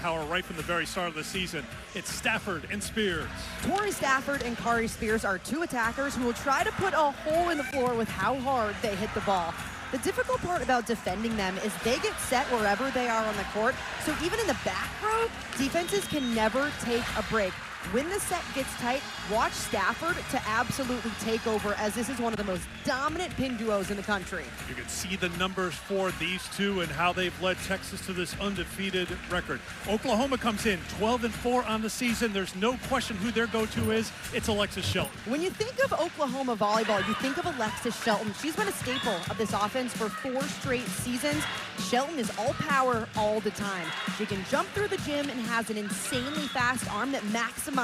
firepower right from the very start of the season. It's Stafford and Spears. Torrey Stafford and Kari Spears are two attackers who will try to put a hole in the floor with how hard they hit the ball. The difficult part about defending them is they get set wherever they are on the court, so even in the back row, defenses can never take a break. When the set gets tight, watch Stafford to absolutely take over, as this is one of the most dominant pin duos in the country. You can see the numbers for these two and how they've led Texas to this undefeated record. Oklahoma comes in 12-4 on the season. There's no question who their go-to is. It's Alexis Shelton. When you think of Oklahoma volleyball, you think of Alexis Shelton. She's been a staple of this offense for 4 straight seasons. Shelton is all power all the time. She can jump through the gym and has an insanely fast arm that maximizes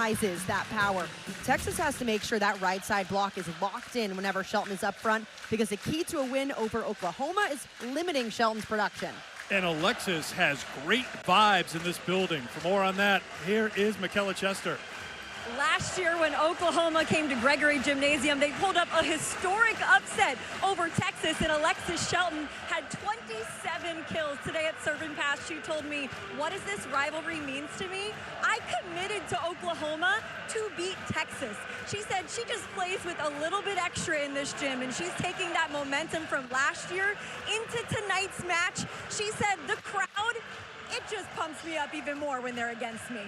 that power. Texas has to make sure that right side block is locked in whenever Shelton is up front, because the key to a win over Oklahoma is limiting Shelton's production. And Alexis has great vibes in this building. For more on that, here is Michaela Chester. Last year when Oklahoma came to Gregory Gymnasium, they pulled up a historic upset over Texas, and Alexis Shelton had 27 kills today at Serve and Pass. She told me, what does this rivalry means to me? I committed to Oklahoma to beat Texas. She said she just plays with a little bit extra in this gym, and she's taking that momentum from last year into tonight's match. She said the crowd, it just pumps me up even more when they're against me.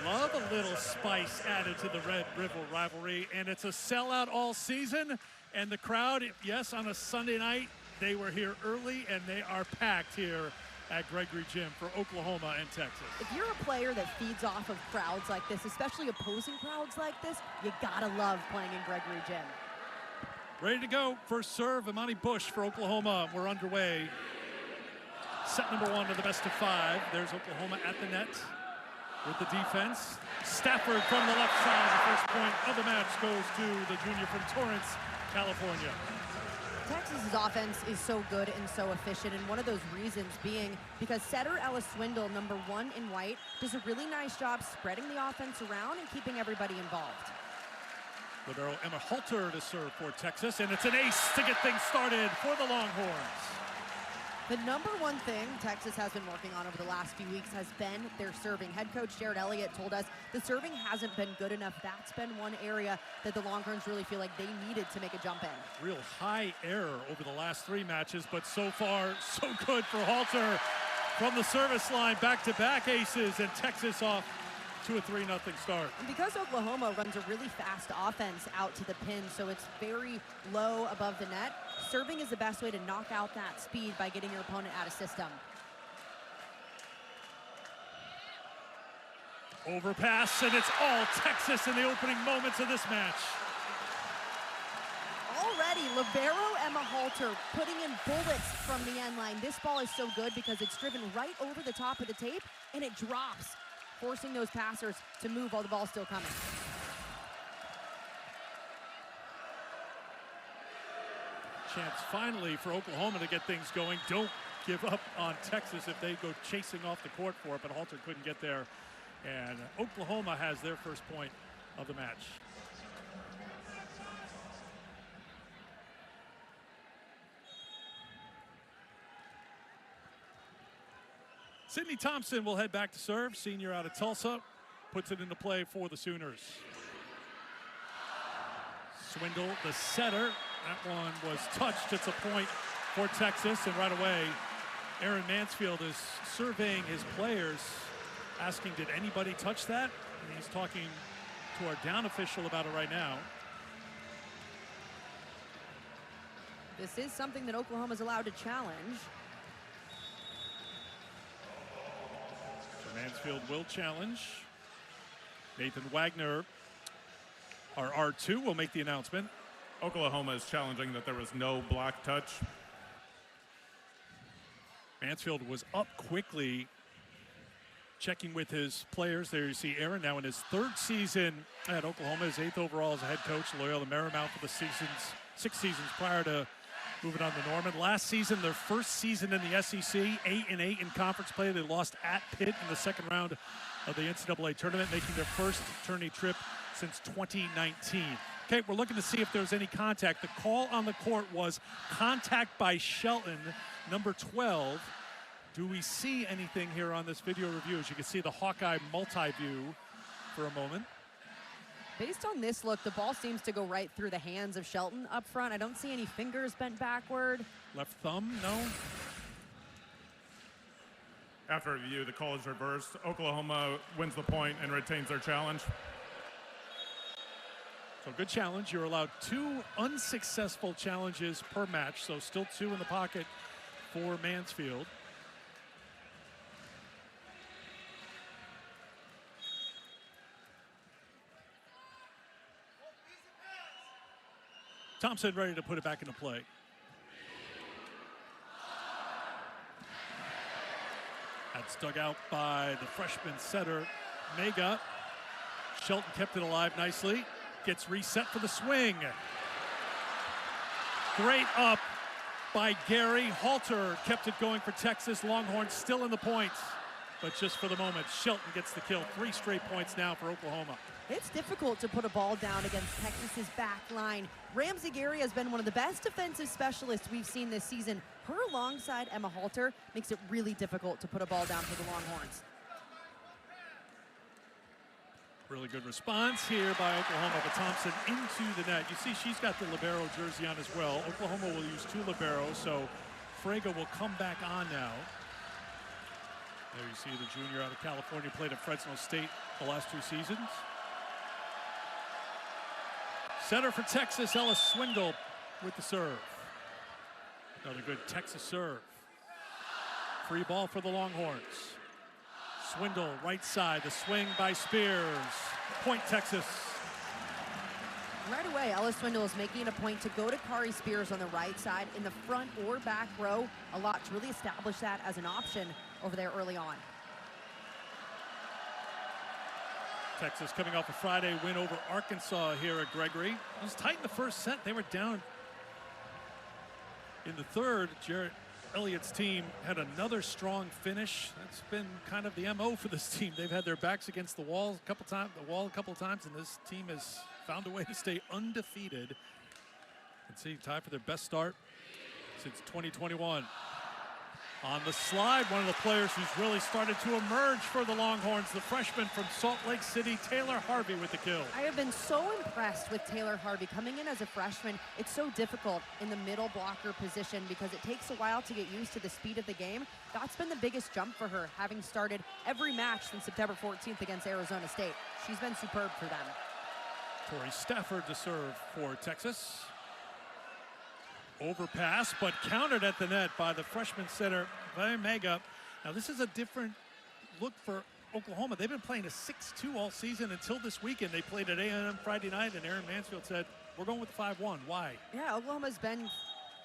Love a little spice added to the Red River rivalry, and it's a sellout all season. And the crowd, yes, on a Sunday night, they were here early, and they are packed here at Gregory Gym for Oklahoma and Texas. If you're a player that feeds off of crowds like this, especially opposing crowds like this, you gotta love playing in Gregory Gym. Ready to go. First serve, Imani Bush for Oklahoma. We're underway. Set number 1 of the best of 5. There's Oklahoma at the net with the defense. Stafford from the left side. The first point of the match goes to the junior from Torrance, California. Texas's offense is so good and so efficient, and one of those reasons being because setter Ella Swindle, number 1 in white, does a really nice job spreading the offense around and keeping everybody involved. Libero Emma Halter to serve for Texas, and it's an ace to get things started for the Longhorns. The number one thing Texas has been working on over the last few weeks has been their serving. Head coach Jared Elliott told us the serving hasn't been good enough. That's been one area that the Longhorns really feel like they needed to make a jump in. Real high error over the last 3 matches, but so far, so good for Halter. From the service line, back-to-back aces, and Texas off to a 3-0 start. And because Oklahoma runs a really fast offense out to the pin, so it's very low above the net, serving is the best way to knock out that speed by getting your opponent out of system. Overpass, and it's all Texas in the opening moments of this match. Already, libero Emma Halter putting in bullets from the end line. This ball is so good because it's driven right over the top of the tape, and it drops, forcing those passers to move while the ball's still coming. Chance finally for Oklahoma to get things going. Don't give up on Texas if they go chasing off the court for it, but Halter couldn't get there. And Oklahoma has their first point of the match. Sydney Thompson will head back to serve. Senior out of Tulsa, puts it into play for the Sooners. Swindle, the setter. That one was touched. It's a point for Texas, and right away, Aaron Mansfield is surveying his players, asking, did anybody touch that? And he's talking to our down official about it right now. This is something that Oklahoma's allowed to challenge. So Mansfield will challenge. Nathan Wagner, our R2, will make the announcement. Oklahoma is challenging that there was no block touch. Mansfield was up quickly, checking with his players. There you see Aaron now in his 3rd season at Oklahoma, his 8th overall as a head coach, Loyola Marymount for the 6 seasons prior to moving on to Norman. Last season, their first season in the SEC, 8-8 in conference play. They lost at Pitt in the 2nd round of the NCAA tournament, making their first tourney trip since 2019. Okay, we're looking to see if there's any contact. The call on the court was contact by Shelton, number 12. Do we see anything here on this video review? As you can see the Hawkeye multi-view for a moment. Based on this look, the ball seems to go right through the hands of Shelton up front. I don't see any fingers bent backward. Left thumb, no. After review, the call is reversed. Oklahoma wins the point and retains their challenge. So good challenge. You're allowed 2 unsuccessful challenges per match, so still 2 in the pocket for Mansfield. Thompson ready to put it back into play. That's dug out by the freshman setter, Mega. Shelton kept it alive nicely. Gets reset for the swing. Great up by Gary. Halter kept it going for Texas. Longhorns still in the points. But just for the moment, Shelton gets the kill. 3 straight points now for Oklahoma. It's difficult to put a ball down against Texas's back line. Ramsey Gary has been one of the best defensive specialists we've seen this season. Her alongside Emma Halter makes it really difficult to put a ball down for the Longhorns. Really good response here by Oklahoma, but Thompson into the net. You see she's got the libero jersey on as well. Oklahoma will use 2 liberos, so Fraga will come back on now. There you see the junior out of California, played at Fresno State the last 2 seasons. Center for Texas, Ellis Swindle with the serve. Another good Texas serve. Free ball for the Longhorns. Swindle, right side, the swing by Spears. Point Texas. Right away, Ellis Swindle is making it a point to go to Kari Spears on the right side in the front or back row. A lot to really establish that as an option over there early on. Texas coming off a Friday win over Arkansas here at Gregory. It was tight in the first set. They were down in the third. Jarrett Elliott's team had another strong finish. That's been kind of the MO for this team. They've had their backs against the wall a couple times, and this team has found a way to stay undefeated. And see, tied for their best start since 2021. On the slide, one of the players who's really started to emerge for the Longhorns, the freshman from Salt Lake City, Taylor Harvey with the kill. I have been so impressed with Taylor Harvey. Coming in as a freshman, it's so difficult in the middle blocker position because it takes a while to get used to the speed of the game. That's been the biggest jump for her, having started every match since September 14th against Arizona State. She's been superb for them. Tori Stafford to serve for Texas. Overpass, but countered at the net by the freshman center, Mega. Now this is a different look for Oklahoma. They've been playing a 6-2 all season until this weekend. They played at A&M Friday night, and Aaron Mansfield said, we're going with 5-1. Why? Yeah, Oklahoma's been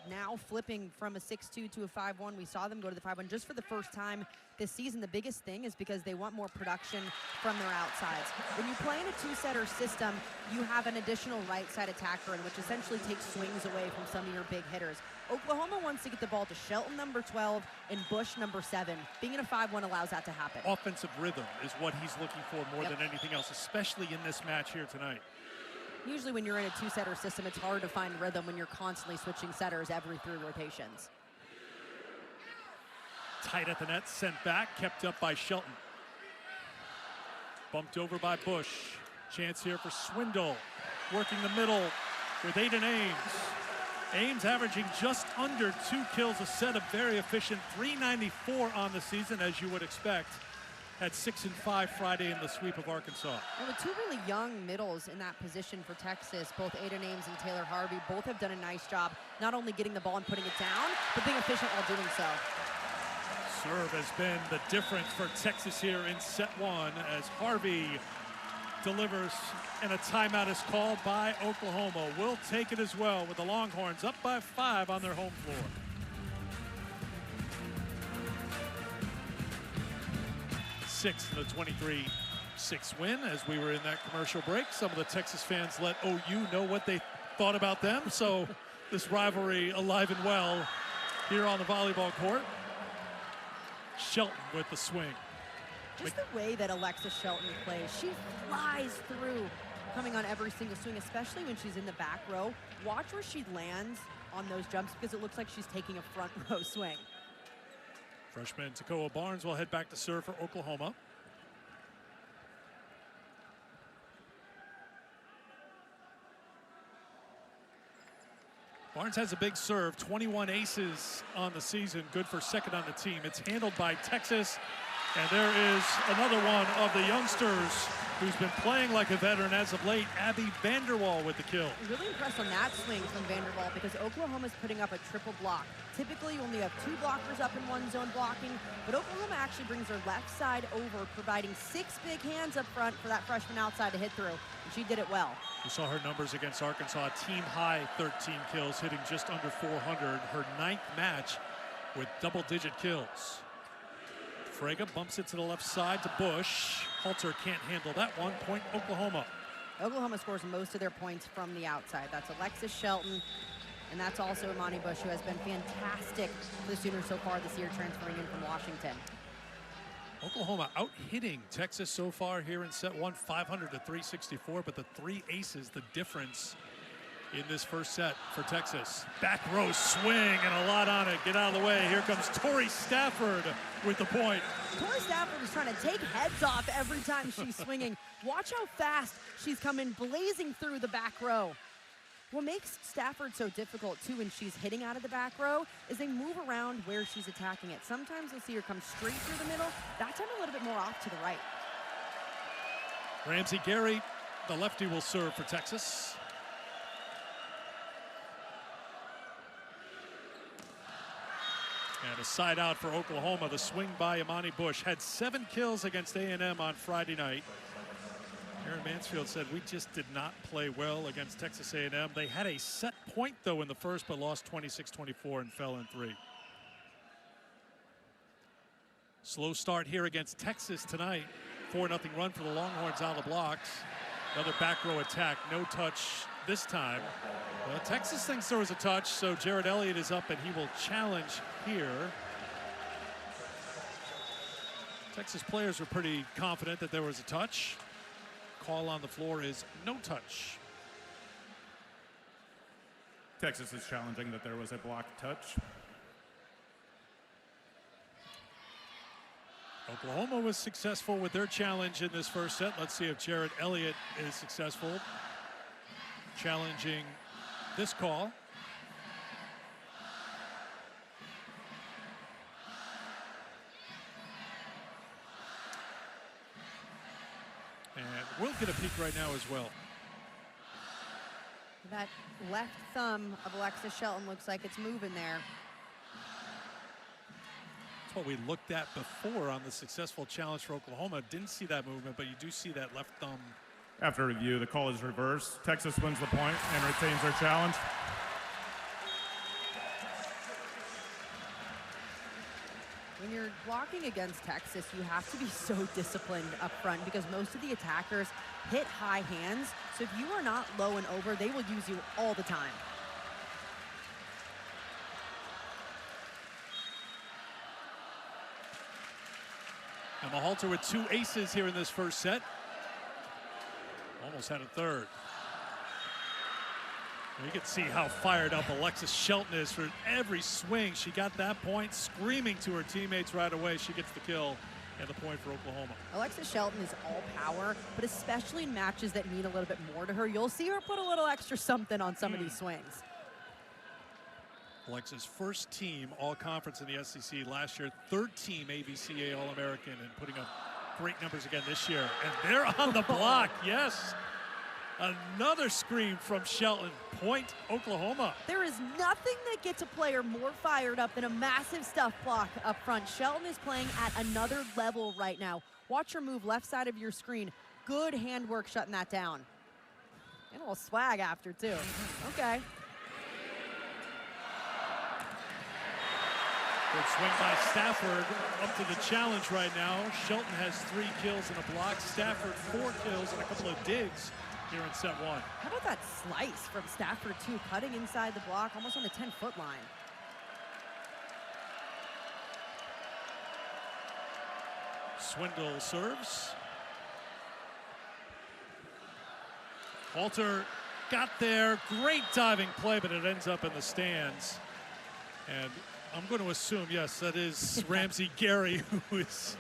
now flipping from a 6-2 to a 5-1. We saw them go to the 5-1 just for the first time this season. The biggest thing is because they want more production from their outsides. When you play in a 2-setter system, you have an additional right side attacker, which essentially takes swings away from some of your big hitters. Oklahoma wants to get the ball to Shelton, number 12, and Bush, number 7. Being in a 5-1 allows that to happen. Offensive rhythm is what he's looking for more than anything else, especially in this match here tonight. Usually when you're in a 2-setter system, it's hard to find rhythm when you're constantly switching setters every 3 rotations. Tight at the net, sent back, kept up by Shelton. Bumped over by Bush. Chance here for Swindle. Working the middle with Aiden Ames. Ames averaging just under 2 kills a set, a very efficient 394 on the season, as you would expect. Had 6 and 5 Friday in the sweep of Arkansas. And with 2 really young middles in that position for Texas, both Aiden Ames and Taylor Harvey, both have done a nice job not only getting the ball and putting it down, but being efficient while doing so. Serve has been the difference for Texas here in set 1 as Harvey delivers and a timeout is called by Oklahoma. We'll take it as well with the Longhorns up by 5 on their home floor. Sixth in the 23-6 win as we were in that commercial break. Some of the Texas fans let OU know what they thought about them. So this rivalry alive and well here on the volleyball court. Shelton with the swing. Just the way that Alexis Shelton plays, she flies through, coming on every single swing, especially when she's in the back row. Watch where she lands on those jumps because it looks like she's taking a front row swing. Freshman Takoa Barnes will head back to serve for Oklahoma. Barnes has a big serve, 21 aces on the season, good for second on the team. It's handled by Texas, and there is another one of the youngsters who's been playing like a veteran as of late, Abby Vanderwall with the kill. Really impressed on that swing from Vanderwall because Oklahoma's putting up a triple block. Typically, you only have 2 blockers up in one zone blocking, but Oklahoma actually brings their left side over, providing 6 big hands up front for that freshman outside to hit through, and she did it well. You saw her numbers against Arkansas, team high 13 kills, hitting just under 400. Her 9th match with double-digit kills. Frege bumps it to the left side to Bush. Halter can't handle that one. Point Oklahoma. Oklahoma scores most of their points from the outside. That's Alexis Shelton, and that's also Imani Bush, who has been fantastic for the Sooners so far this year, transferring in from Washington. Oklahoma out-hitting Texas so far here in set 1, 500 to 364, but the 3 aces, the difference in this first set for Texas. Back row swing and a lot on it. Get out of the way. Here comes Tori Stafford with the point. Tori Stafford is trying to take heads off every time she's swinging. Watch how fast she's coming blazing through the back row. What makes Stafford so difficult, too, when she's hitting out of the back row is they move around where she's attacking it. Sometimes you'll see her come straight through the middle. That time a little bit more off to the right. Ramsey Gary, the lefty, will serve for Texas. And a side out for Oklahoma. The swing by Imani Bush. Had 7 kills against A&M on Friday night. Aaron Mansfield said, we just did not play well against Texas A&M. They had a set point, though, in the first, but lost 26-24 and fell in 3. Slow start here against Texas tonight. 4-0 run for the Longhorns out of the blocks. Another back row attack. No touch this time. Well, Texas thinks there was a touch, so Jared Elliott is up, and he will challenge here. Texas players were pretty confident that there was a touch. Call on the floor is no touch. Texas is challenging that there was a blocked touch. Oklahoma was successful with their challenge in this first set. Let's see if Jared Elliott is successful challenging this call. And we'll get a peek right now as well. That left thumb of Alexis Shelton looks like it's moving there. That's what we looked at before on the successful challenge for Oklahoma. Didn't see that movement, but you do see that left thumb. After review, the call is reversed. Texas wins the point and retains their challenge. When you're blocking against Texas, you have to be so disciplined up front because most of the attackers hit high hands. So if you are not low and over, they will use you all the time. Emma Halter with 2 aces here in this first set. Almost had a third. You can see how fired up Alexis Shelton is for every swing. She got that point, screaming to her teammates right away. She gets the kill and the point for Oklahoma. Alexis Shelton is all power, but especially in matches that mean a little bit more to her, you'll see her put a little extra something on some of these swings. Alexis, first team all-conference in the SEC last year, 3rd team AVCA All-American, and putting up great numbers again this year. And they're on the block, yes. Another scream from Shelton. Point Oklahoma. There is nothing that gets a player more fired up than a massive stuff block up front. Shelton is playing at another level right now. Watch her move left side of your screen. Good handwork shutting that down. And a little swag after, too. Okay. Good swing by Stafford up to the challenge right now. Shelton has 3 kills and a block. Stafford 4 kills and a couple of digs here in set 1. How about that slice from Stafford, too? Cutting inside the block, almost on the 10-foot line. Swindle serves. Halter got there. Great diving play, but it ends up in the stands. And I'm going to assume, yes, that is Ramsey Gary, who is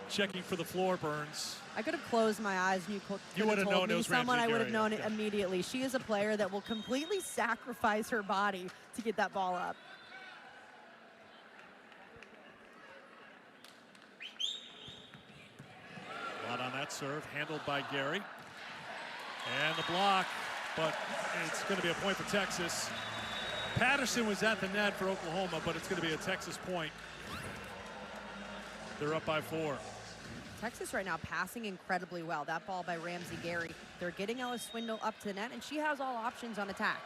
checking for the floor burns. I could have closed my eyes and you would have known it was someone Ramsey I would have Gary. known it immediately. She is a player that will completely sacrifice her body to get that ball up. A lot on that serve, handled by Gary. And the block, but it's going to be a point for Texas. Patterson was at the net for Oklahoma, but it's going to be a Texas point. They're up by 4. Texas right now passing incredibly well. That ball by Ramsey Gary. They're getting Ella Swindle up to the net, and she has all options on attack.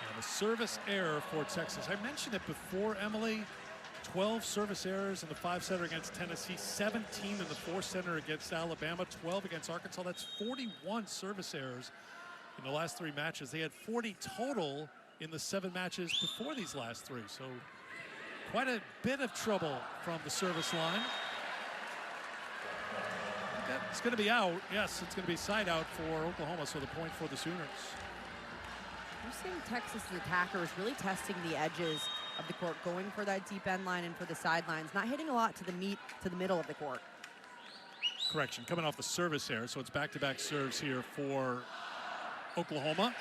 And a service error for Texas. I mentioned it before, Emily. 12 service errors in the 5-setter against Tennessee, 17 in the 4-setter against Alabama, 12 against Arkansas. That's 41 service errors in the last 3 matches. They had 40 total in the 7 matches before these last 3. So quite a bit of trouble from the service line. It's going to be out. Yes, it's going to be side out for Oklahoma, so the point for the Sooners. You're seeing Texas' attackers really testing the edges of the court, going for that deep end line and for the sidelines, not hitting a lot to the middle of the court. Correction, coming off the service error, so it's back-to-back serves here for Oklahoma.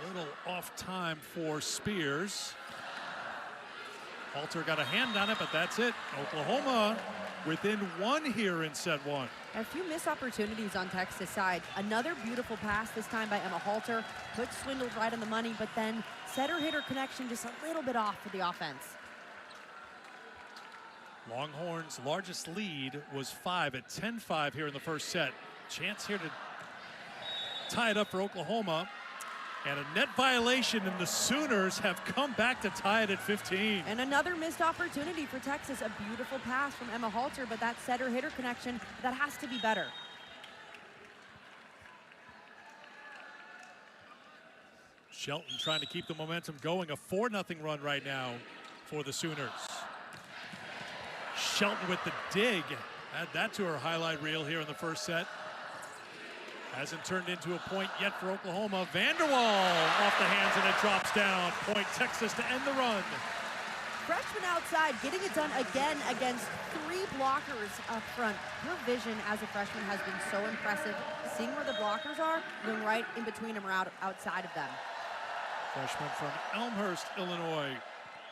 A little off time for Spears. Halter got a hand on it, but that's it. Oklahoma within 1 here in set 1. A few missed opportunities on Texas' side. Another beautiful pass, this time by Emma Halter. Put Swindle right on the money, but then setter-hitter connection just a little bit off for the offense. Longhorns' largest lead was 5 at 10-5 here in the first set. Chance here to tie it up for Oklahoma. And a net violation, and the Sooners have come back to tie it at 15. And another missed opportunity for Texas. A beautiful pass from Emma Halter, but that setter-hitter connection, that has to be better. Shelton trying to keep the momentum going. A 4-0 run right now for the Sooners. Shelton with the dig. Add that to her highlight reel here in the first set. Hasn't turned into a point yet for Oklahoma. Vanderwall off the hands and it drops down. Point Texas to end the run. Freshman outside, getting it done again against 3 blockers up front. Her vision as a freshman has been so impressive. Seeing where the blockers are, going right in between them or outside of them. Freshman from Elmhurst, Illinois,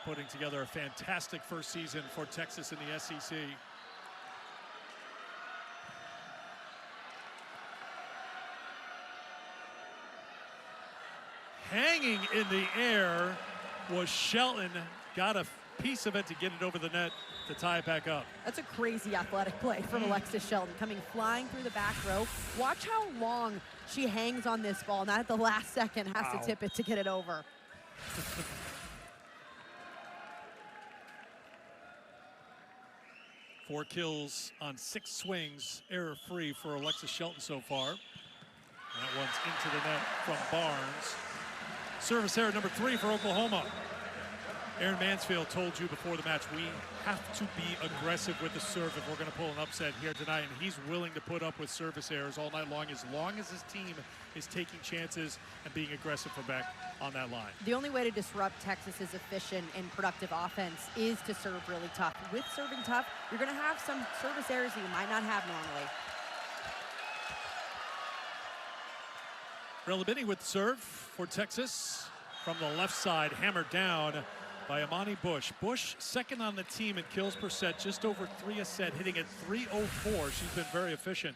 putting together a fantastic first season for Texas in the SEC. Hanging in the air was Shelton. Got a piece of it to get it over the net to tie it back up. That's a crazy athletic play from Alexis Shelton, coming flying through the back row. Watch how long she hangs on this ball. Not at the last second, has to tip it to get it over. 4 kills on 6 swings, error-free for Alexis Shelton so far. That one's into the net from Barnes. Service error number 3 for Oklahoma. Aaron Mansfield told you before the match, we have to be aggressive with the serve if we're going to pull an upset here tonight, and he's willing to put up with service errors all night long as his team is taking chances and being aggressive from back on that line. The only way to disrupt Texas's efficient and productive offense is to serve really tough. With serving tough, you're going to have some service errors that you might not have normally. Relabini with the serve for Texas from the left side, hammered down by Amani Bush. Bush second on the team in kills per set, just over 3 a set, hitting at 304. She's been very efficient.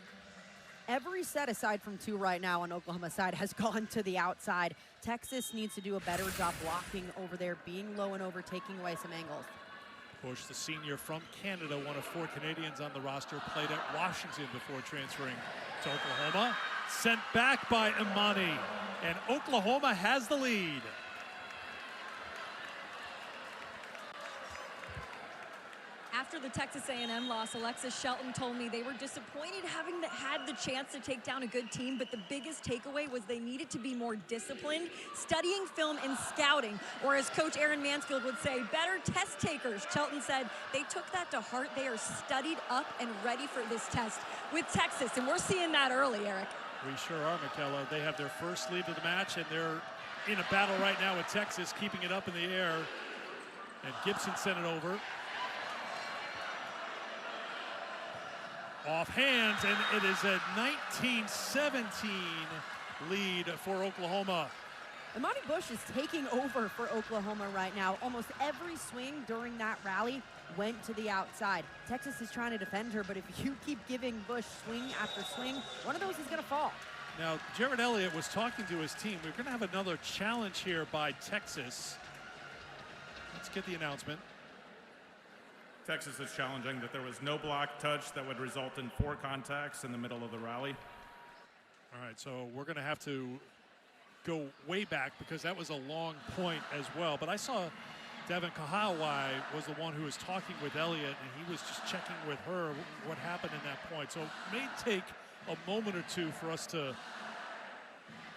Every set aside from 2 right now on Oklahoma's side has gone to the outside. Texas needs to do a better job blocking over there, being low and over, taking away some angles. Bush, the senior from Canada, one of 4 Canadians on the roster, played at Washington before transferring to Oklahoma. Sent back by Imani, and Oklahoma has the lead. After the Texas A&M loss, Alexis Shelton told me they were disappointed having had the chance to take down a good team, but the biggest takeaway was they needed to be more disciplined, studying film and scouting, or as Coach Aaron Mansfield would say, better test takers. Shelton said they took that to heart. They are studied up and ready for this test with Texas, and we're seeing that early, Eric. We sure are, Michaela. They have their first lead of the match, and they're in a battle right now with Texas, keeping it up in the air. And Gibson sent it over. Off hands, and it is a 19-17 lead for Oklahoma. Imani Bush is taking over for Oklahoma right now. Almost every swing during that rally went to the outside. Texas is trying to defend her, but if you keep giving Bush swing after swing, one of those is going to fall. Now, Jared Elliott was talking to his team. We're going to have another challenge here by Texas. Let's get the announcement. Texas is challenging that there was no block touch that would result in 4 contacts in the middle of the rally. All right, so we're going to have to go way back because that was a long point as well. But I saw Devin Kahawai was the one who was talking with Elliott, and he was just checking with her what happened in that point. So it may take a moment or two for us to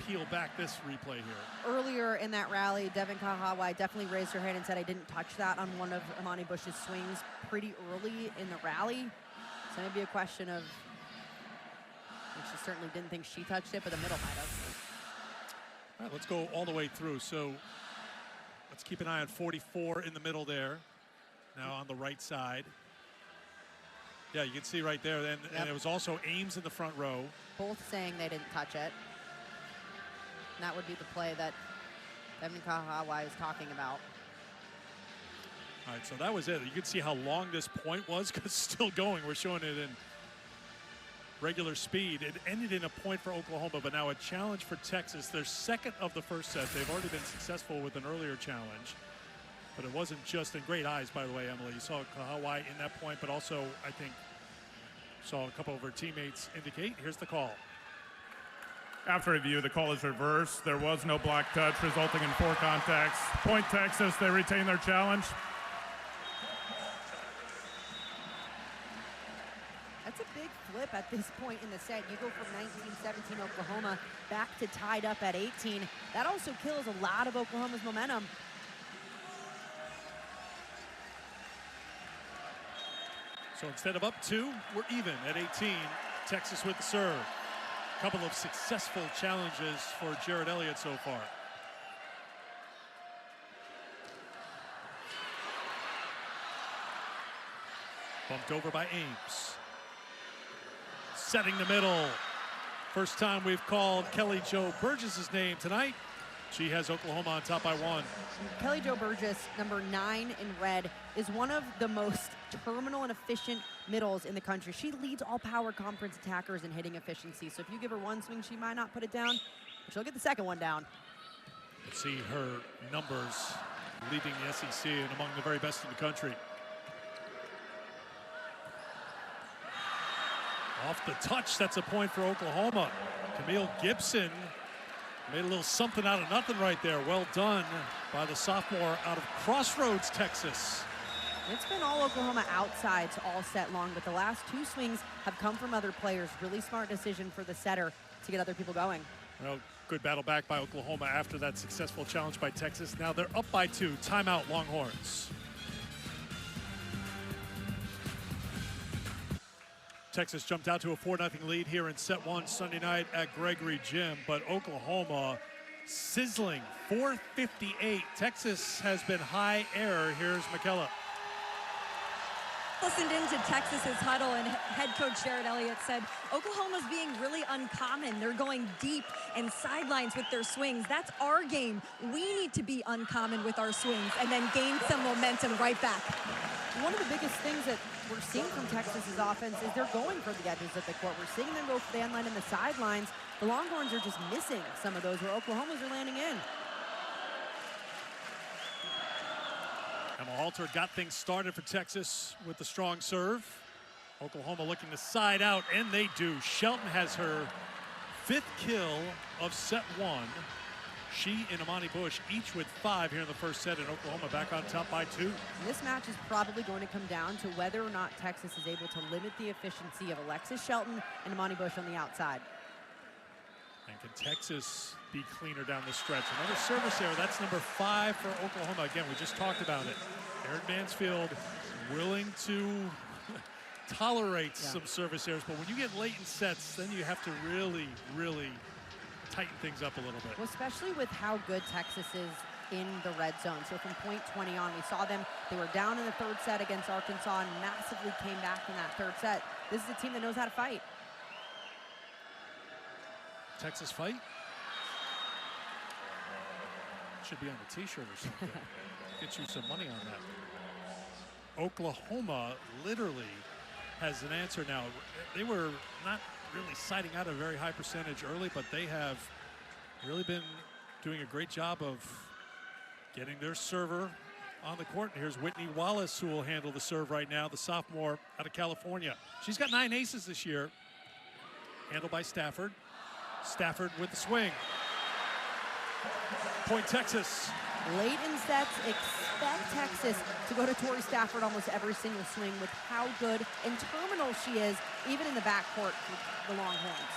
peel back this replay here. Earlier in that rally, Devin Kahawai definitely raised her hand and said, I didn't touch that on one of Imani Bush's swings pretty early in the rally. So maybe a question of, she certainly didn't think she touched it, but the middle might have. All right, let's go all the way through. So let's keep an eye on 44 in the middle there. Now on the right side. Yeah, you can see right there. Then, yep. And it was also Ames in the front row. Both saying they didn't touch it. And that would be the play that Devin Kahawai is talking about. All right, so that was it. You can see how long this point was because it's still going. We're showing it in regular speed. It ended in a point for Oklahoma, but now a challenge for Texas. Their second of the first set. They've already been successful with an earlier challenge. But it wasn't just in great eyes, by the way, Emily. You saw Kahawai in that point, but also, I think, saw a couple of her teammates indicate. Here's the call. After review, the call is reversed. There was no block touch, resulting in 4 contacts. Point Texas, they retain their challenge. That's a big flip at this point in the set. You go from 19-17 Oklahoma back to tied up at 18. That also kills a lot of Oklahoma's momentum. So instead of up 2, we're even at 18. Texas with the serve. A couple of successful challenges for Jared Elliott so far. Bumped over by Ames. Setting the middle. First time we've called Kelly Jo Burgess' name tonight. She has Oklahoma on top by 1. Kelly Jo Burgess, number 9 in red, is one of the most terminal and efficient middles in the country. She leads all power conference attackers in hitting efficiency. So if you give her one swing, she might not put it down, but she'll get the second one down. Let's see her numbers leading the SEC and among the very best in the country. Off the touch, that's a point for Oklahoma. Camille Gibson made a little something out of nothing right there. Well done by the sophomore out of Crossroads, Texas. It's been all Oklahoma outsides all set long, but the last 2 swings have come from other players. Really smart decision for the setter to get other people going. Well, good battle back by Oklahoma after that successful challenge by Texas. Now they're up by 2. Timeout, Longhorns. Texas jumped out to a 4-0 lead here in set 1 Sunday night at Gregory Gym, but Oklahoma sizzling 458. Texas has been high error. Here's McKella. Listened into Texas's huddle, and head coach Jared Elliott said Oklahoma's being really uncommon. They're going deep and sidelines with their swings. That's our game. We need to be uncommon with our swings and then gain some momentum right back. One of the biggest things that we're seeing from Texas's offense is they're going for the edges of the court. We're seeing them go fan line in the sidelines. The Longhorns are just missing some of those where Oklahoma's are landing in. Emma Halter got things started for Texas with the strong serve. Oklahoma looking to side out, and they do. Shelton has her 5th kill of set 1. She and Imani Bush each with 5 here in the first set, and Oklahoma back on top by 2. This match is probably going to come down to whether or not Texas is able to limit the efficiency of Alexis Shelton and Imani Bush on the outside. And can Texas be cleaner down the stretch? Another service error. That's number 5 for Oklahoma. Again, we just talked about it. Erin Mansfield willing to tolerates some service errors, but when you get late in sets, then you have to really, really tighten things up a little bit. Well, especially with how good Texas is in the red zone. So from point 20 on, we saw them, they were down in the third set against Arkansas and massively came back in that third set. This is a team that knows how to fight. Texas fight? Should be on a t-shirt or something. Get you some money on that. Oklahoma literally has an answer now. They were not really citing out a very high percentage early, but they have really been doing a great job of getting their server on the court. And here's Whitney Wallace, who will handle the serve right now, the sophomore out of California. She's got 9 aces this year. Handled by Stafford. Stafford with the swing. Point Texas. Late in sets, expect Texas to go to Tori Stafford almost every single swing with how good and terminal she is, even in the backcourt for the Longhorns.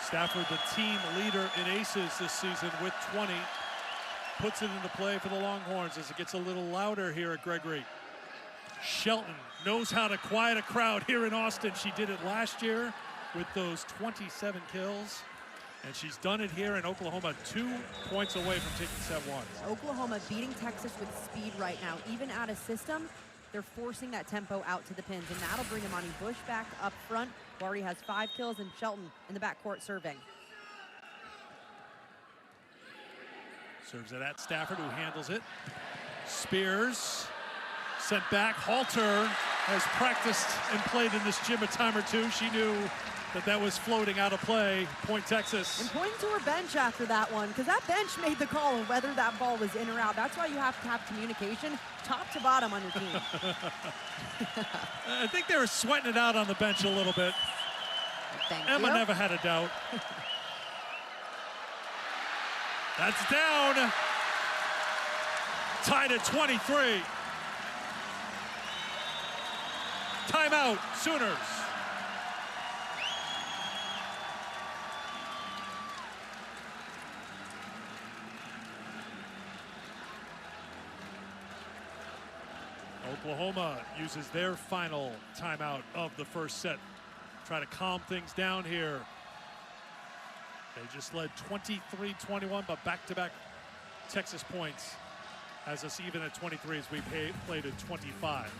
Stafford, the team leader in aces this season with 20, puts it into play for the Longhorns as it gets a little louder here at Gregory. Shelton knows how to quiet a crowd here in Austin. She did it last year with those 27 kills. And she's done it here in Oklahoma, 2 points away from taking set 1. Oklahoma beating Texas with speed right now. Even out of system, they're forcing that tempo out to the pins, and that'll bring Imani Bush back up front, who already has 5 kills, and Shelton in the backcourt serving. Serves it at Stafford, who handles it. Spears, sent back. Halter has practiced and played in this gym a time or two. She knew that was floating out of play. Point Texas. And pointing to her bench after that one, because that bench made the call on whether that ball was in or out. That's why you have to have communication top to bottom on your team. I think they were sweating it out on the bench a little bit. Emma never had a doubt. That's down. Tied at 23. Timeout, Sooners. Oklahoma uses their final timeout of the first set. Try to calm things down here. They just led 23-21, but back-to-back Texas points has us even at 23 as we played at 25.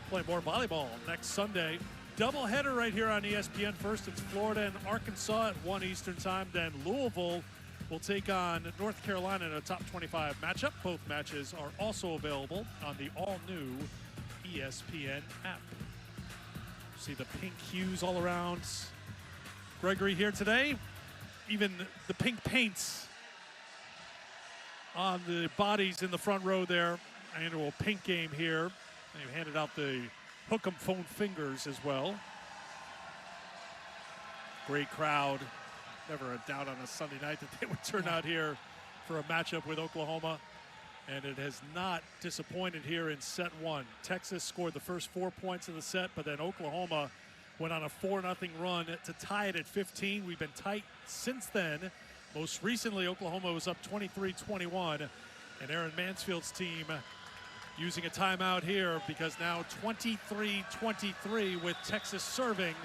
Play more volleyball next Sunday. Doubleheader right here on ESPN. First, it's Florida and Arkansas at 1 Eastern time. Then Louisville will take on North Carolina in a top 25 matchup. Both matches are also available on the all-new ESPN app. See the pink hues all around Gregory here today. Even the pink paints on the bodies in the front row there. Annual pink game here. They've handed out the hook'em phone fingers as well. Great crowd. Never a doubt on a Sunday night that they would turn out here for a matchup with Oklahoma. And it has not disappointed here in set 1. Texas scored the first 4 points of the set, but then Oklahoma went on a 4-0 run to tie it at 15. We've been tight since then. Most recently, Oklahoma was up 23-21. And Aaron Mansfield's team using a timeout here because now 23-23 with Texas serving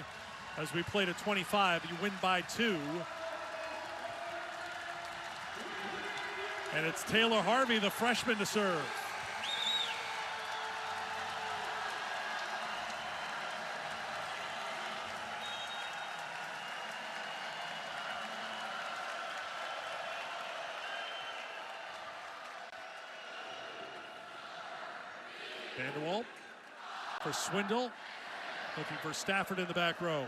as we play to 25. You win by 2. And it's Taylor Harvey, the freshman, to serve. Vanderwall for Swindle, looking for Stafford in the back row.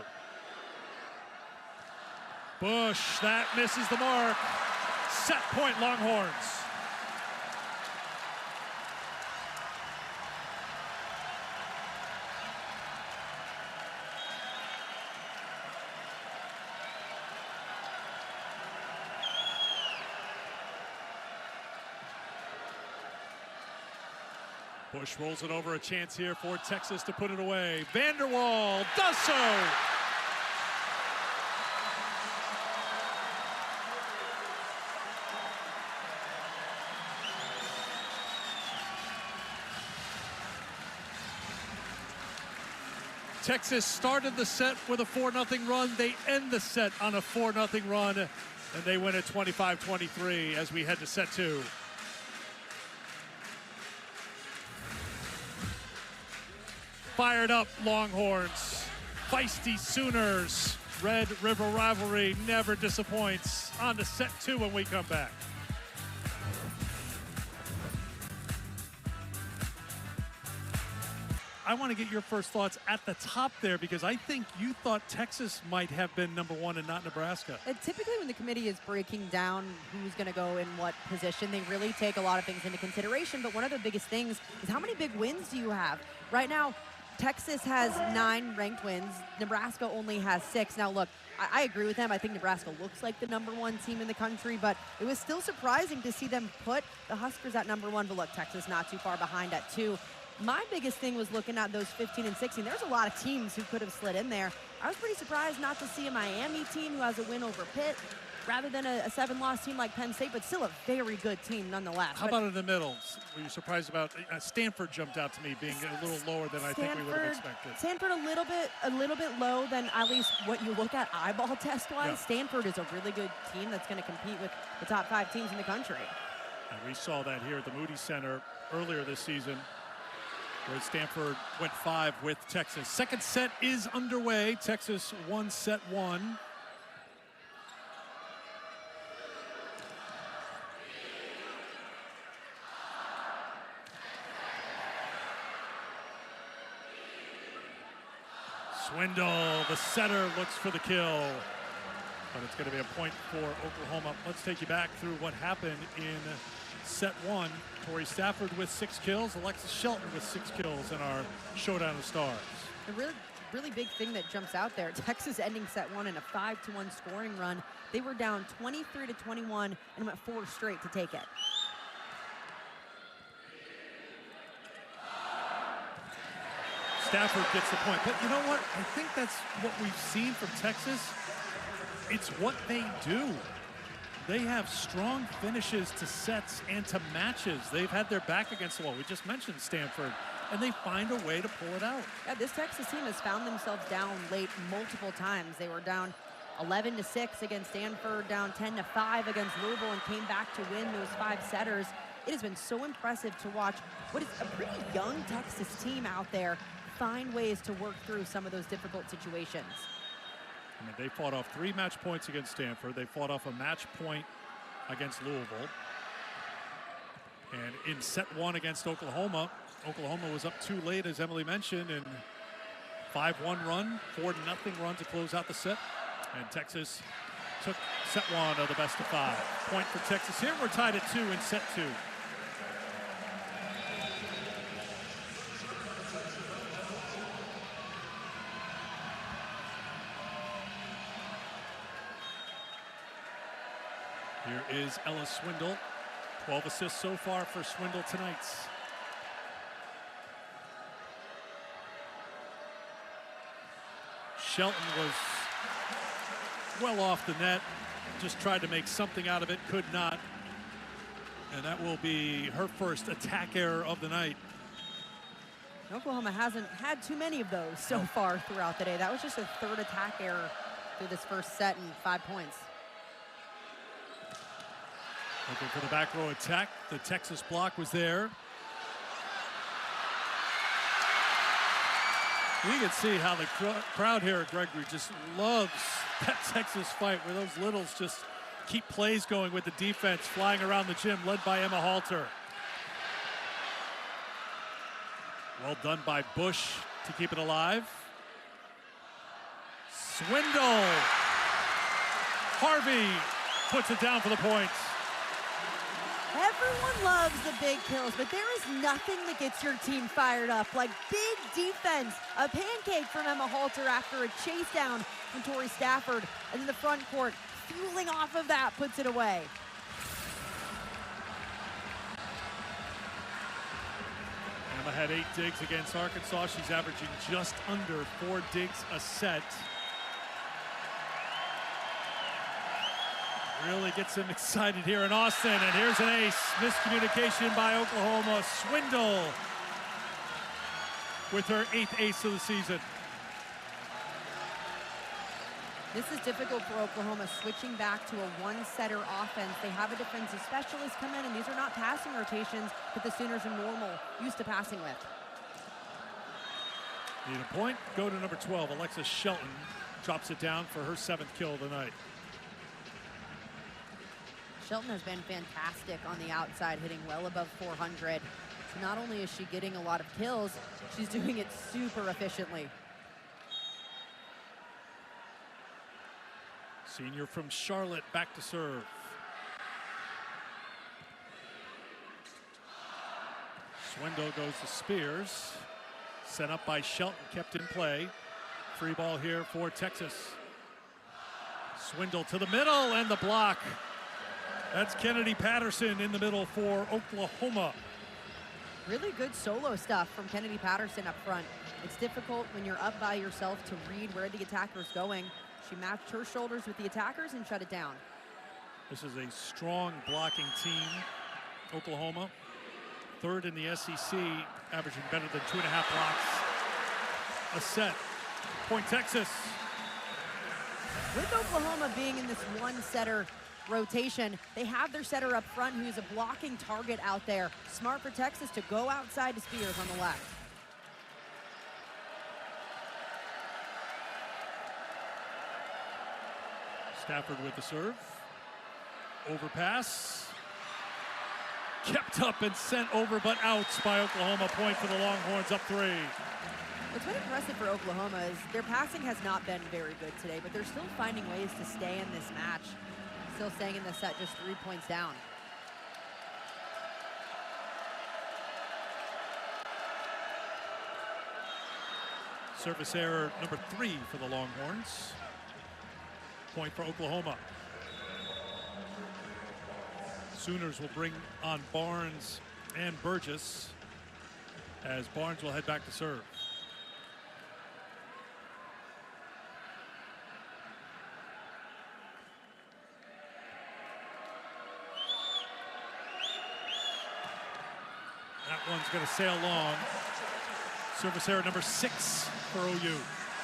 Bush, that misses the mark. Set point, Longhorns. Bush rolls it over, a chance here for Texas to put it away. Vanderwall does so. Texas started the set with a 4-0 run. They end the set on a 4-0 run, and they win at 25-23 as we head to set 2. Fired up Longhorns, feisty Sooners. Red River rivalry never disappoints. On to set 2 when we come back. I want to get your first thoughts at the top there, because I think you thought Texas might have been #1 and not Nebraska. And typically when the committee is breaking down who's going to go in what position, they really take a lot of things into consideration. But one of the biggest things is how many big wins do you have? Right now, Texas has 9 ranked wins. Nebraska only has 6. Now, look, I agree with them. I think Nebraska looks like the #1 team in the country, but it was still surprising to see them put the Huskers at #1. But look, Texas not too far behind at 2. My biggest thing was looking at those 15 and 16. There's a lot of teams who could have slid in there. I was pretty surprised not to see a Miami team who has a win over Pitt rather than a 7-loss team like Penn State, but still a very good team nonetheless. How about in the middle? Were you surprised about Stanford? Jumped out to me being a little lower than I think we would have expected. Stanford a little bit low than at least what you look at eyeball test wise. Yeah. Stanford is a really good team that's going to compete with the top 5 teams in the country. And we saw that here at the Moody Center earlier this season, where Stanford went 5 with Texas. Second set is underway. Texas won set 1. Swindle, the setter, looks for the kill. But it's going to be a point for Oklahoma. Let's take you back through what happened in set 1. Tori Stafford with 6 kills, Alexis Shelton with 6 kills in our Showdown of Stars. The really big thing that jumps out there, Texas ending set 1 in a 5-1 scoring run. They were down 23-21 and went 4 straight to take it. Stafford gets the point. But you know what? I think that's what we've seen from Texas. It's what they do. They have strong finishes to sets and to matches. They've had their back against the wall. We just mentioned Stanford, and they find a way to pull it out. Yeah, this Texas team has found themselves down late multiple times. They were down 11-6 against Stanford, down 10-5 against Louisville, and came back to win those 5 setters. It has been so impressive to watch what is a pretty young Texas team out there find ways to work through some of those difficult situations. I mean, they fought off 3 match points against Stanford. They fought off a match point against Louisville. And in set 1 against Oklahoma, Oklahoma was up too late, as Emily mentioned, and 5-1 run, 4-0 run to close out the set. And Texas took set 1 of the best of 5. Point for Texas here. We're tied at 2 in set 2. Here is Ella Swindle. 12 assists so far for Swindle tonight. Shelton was well off the net. Just tried to make something out of it, could not. And that will be her first attack error of the night. Oklahoma hasn't had too many of those so far throughout the day. That was just a 3rd attack error through this first set and 5 points. Looking for the back row attack. The Texas block was there. You can see how the crowd here at Gregory just loves that Texas fight, where those littles just keep plays going with the defense flying around the gym, led by Emma Halter. Well done by Bush to keep it alive. Swindle. Harvey puts it down for the points. Everyone loves the big kills, but there is nothing that gets your team fired up like big defense. A pancake from Emma Halter after a chase down from Tori Stafford, and then the front court fueling off of that puts it away. Emma had 8 digs against Arkansas. She's averaging just under 4 digs a set. Really gets them excited here in Austin, and here's an ace. Miscommunication by Oklahoma. Swindle with her 8th ace of the season. This is difficult for Oklahoma, switching back to a one-setter offense. They have a defensive specialist come in, and these are not passing rotations that the Sooners are used to passing with. Need a point. Go to number 12. Alexis Shelton drops it down for her 7th kill of the night. Shelton has been fantastic on the outside, hitting well above 400. So not only is she getting a lot of kills, she's doing it super efficiently. Senior from Charlotte back to serve. Swindle goes to Spears. Set up by Shelton, kept in play. Free ball here for Texas. Swindle to the middle and the block. That's Kennedy Patterson in the middle for Oklahoma. Really good solo stuff from Kennedy Patterson up front. It's difficult when you're up by yourself to read where the attacker's going. She matched her shoulders with the attackers and shut it down. This is a strong blocking team, Oklahoma. 3rd in the SEC, averaging better than 2.5 blocks a set. Point Texas. With Oklahoma being in this one-setter rotation, they have their setter up front who's a blocking target out there. Smart for Texas to go outside to Spears on the left. Stafford with the serve. Overpass. Kept up and sent over, but out by Oklahoma. Point for the Longhorns, up 3. What's been impressive for Oklahoma is their passing has not been very good today, but they're still finding ways to stay in this match. Still staying in the set, just 3 points down. Service error number 3 for the Longhorns. Point for Oklahoma. Sooners will bring on Barnes and Burgess as Barnes will head back to serve. That one's going to sail long. Service error number 6 for OU.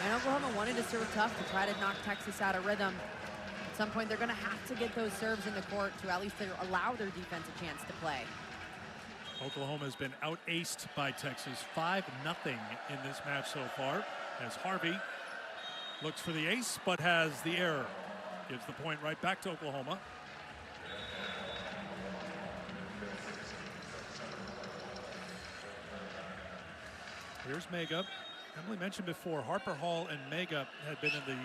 And Oklahoma wanted to serve tough to try to knock Texas out of rhythm. At some point, they're going to have to get those serves in the court to at least allow their defense a chance to play. Oklahoma has been out-aced by Texas 5-0 in this match so far, as Harvey looks for the ace but has the error. Gives the point right back to Oklahoma. Here's Mega. Emily mentioned before, Harper Hall and Mega had been in the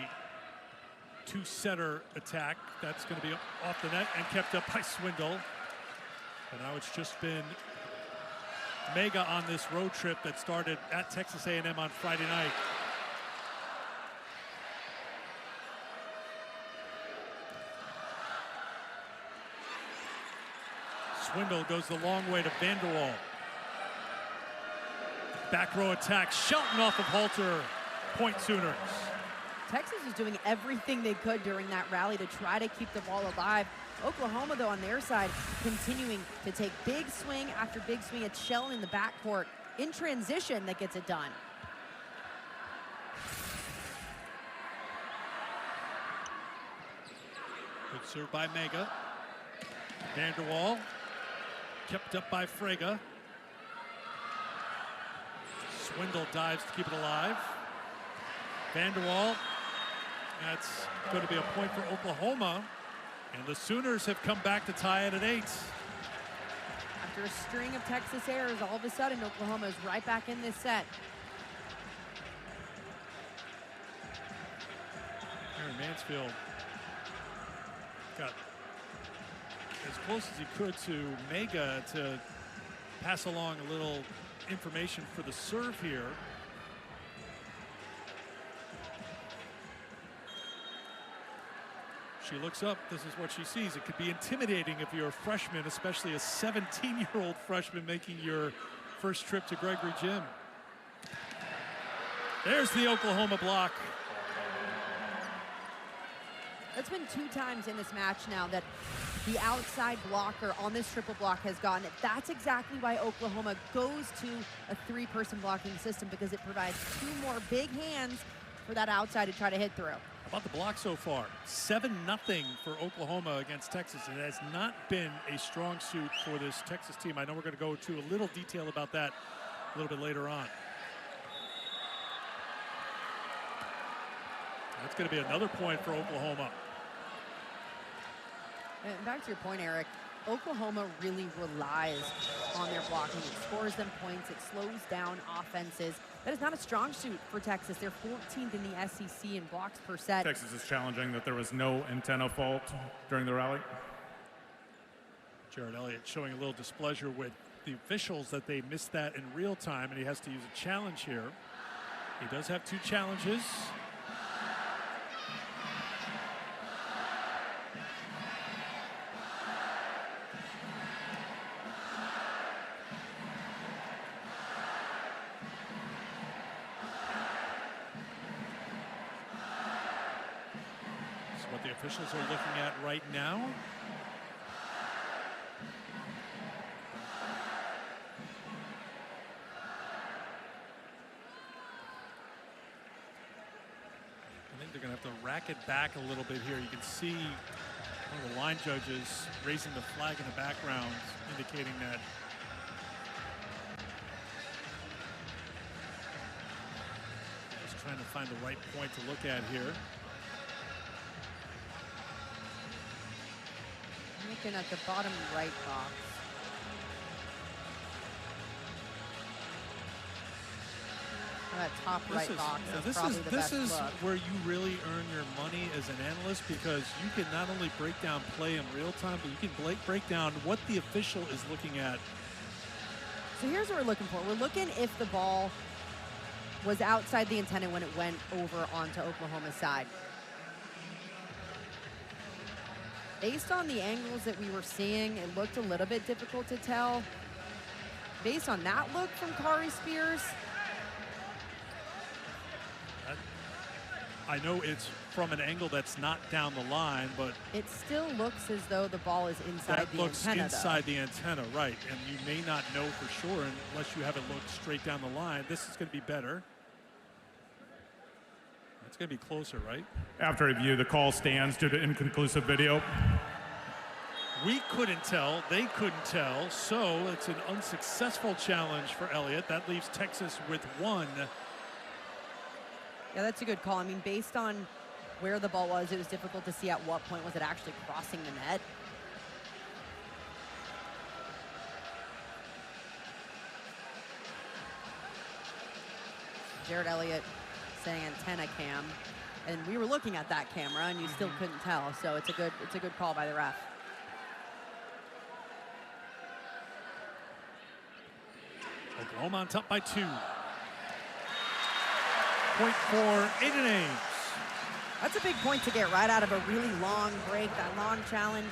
2-setter attack. That's going to be off the net and kept up by Swindle. And now it's just been Mega on this road trip that started at Texas A&M on Friday night. Swindle goes the long way to Vanderwall. Back row attack, Shelton off of Halter. Point Sooners. Texas is doing everything they could during that rally to try to keep the ball alive. Oklahoma, though, on their side, continuing to take big swing after big swing. It's Shelton in the backcourt in transition that gets it done. Good serve by Mega. Vanderwall kept up by Frega. Swindle dives to keep it alive. Vanderwall. That's going to be a point for Oklahoma. And the Sooners have come back to tie it at 8. After a string of Texas errors, all of a sudden, Oklahoma is right back in this set. Aaron Mansfield got as close as he could to Mega to pass along a little information for the serve here. She looks up, this is what she sees. It could be intimidating if you're a freshman, especially a 17-year-old freshman making your first trip to Gregory Gym. There's the Oklahoma block. It's been 2 times in this match now that the outside blocker on this triple block has gotten it. That's exactly why Oklahoma goes to a 3-person blocking system, because it provides 2 more big hands for that outside to try to hit through. How about the block so far? 7-0 for Oklahoma against Texas. It has not been a strong suit for this Texas team. I know we're going to go to a little detail about that a little bit later on. That's going to be another point for Oklahoma. And back to your point, Eric, Oklahoma really relies on their blocking. It scores them points. It slows down offenses. That is not a strong suit for Texas. They're 14th in the SEC in blocks per set. Texas is challenging that there was no antenna fault during the rally. Jared Elliott showing a little displeasure with the officials that they missed that in real time, and he has to use a challenge here. He does have 2 challenges. What the officials are looking at right now. I think they're going to have to rack it back a little bit here. You can see one of the line judges raising the flag in the background, indicating that just trying to find the right point to look at here. Looking at the bottom right box. That top right box is probably the best This is look. where you really earn your money as an analyst, because you can not only break down play in real time, but you can break down what the official is looking at. So here's what we're looking for. We're looking if the ball was outside the antenna when it went over onto Oklahoma's side. Based on the angles that we were seeing, it looked a little bit difficult to tell. Based on that look from Kari Spears, I know it's from an angle that's not down the line, but it still looks as though the ball is inside that the looks antenna. inside the antenna, right? And you may not know for sure unless you have it look straight down the line. This is going to be better. It's going to be closer, right? After review, the call stands due to inconclusive video. We couldn't tell, they couldn't tell, so it's an unsuccessful challenge for Elliott. That leaves Texas with 1. Yeah, that's a good call. I mean, based on where the ball was, it was difficult to see at what point was it actually crossing the net. Jared Elliott saying antenna cam, and we were looking at that camera and you still couldn't tell, so it's a good call by the ref. Oklahoma on top by 2. Point for Aiden Ames. That's a big point to get right out of a really long break, that long challenge.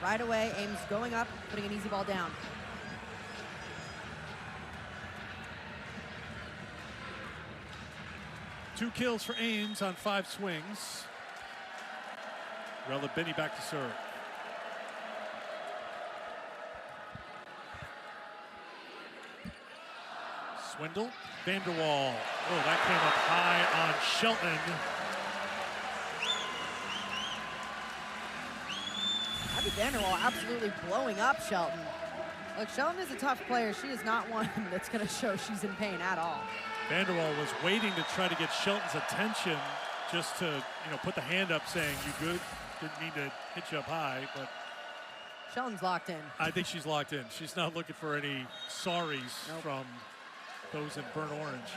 Right away, Ames going up, putting an easy ball down. Two kills for Ames on 5 swings. Rella Binney back to serve. Swindle, Vanderwall. Oh, that came up high on Shelton. Abby Vanderwall absolutely blowing up Shelton. Look, Shelton is a tough player. She is not one that's going to show she's in pain at all. Vanderwall was waiting to try to get Shelton's attention, just to, put the hand up saying, "You good? Didn't mean to hit you up high," but Shelton's locked in. I think she's locked in. She's not looking for any sorries from those in burnt orange.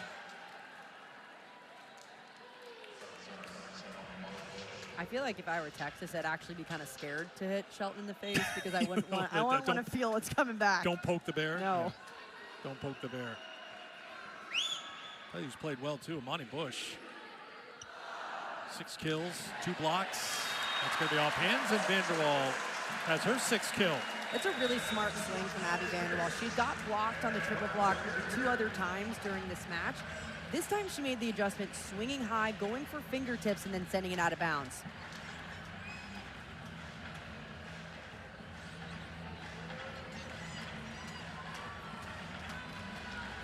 I feel like if I were Texas, I'd actually be kind of scared to hit Shelton in the face because I wouldn't want. I wouldn't want to feel it's coming back. Don't poke the bear. No. Yeah. Don't poke the bear. I think he's played well too. Monty Bush. 6 kills, 2 blocks. That's going to be off hands, and Vanderwall has her 6th kill. It's a really smart swing from Abby Vanderwall. She got blocked on the triple block 2 other times during this match. This time she made the adjustment, swinging high, going for fingertips, and then sending it out of bounds.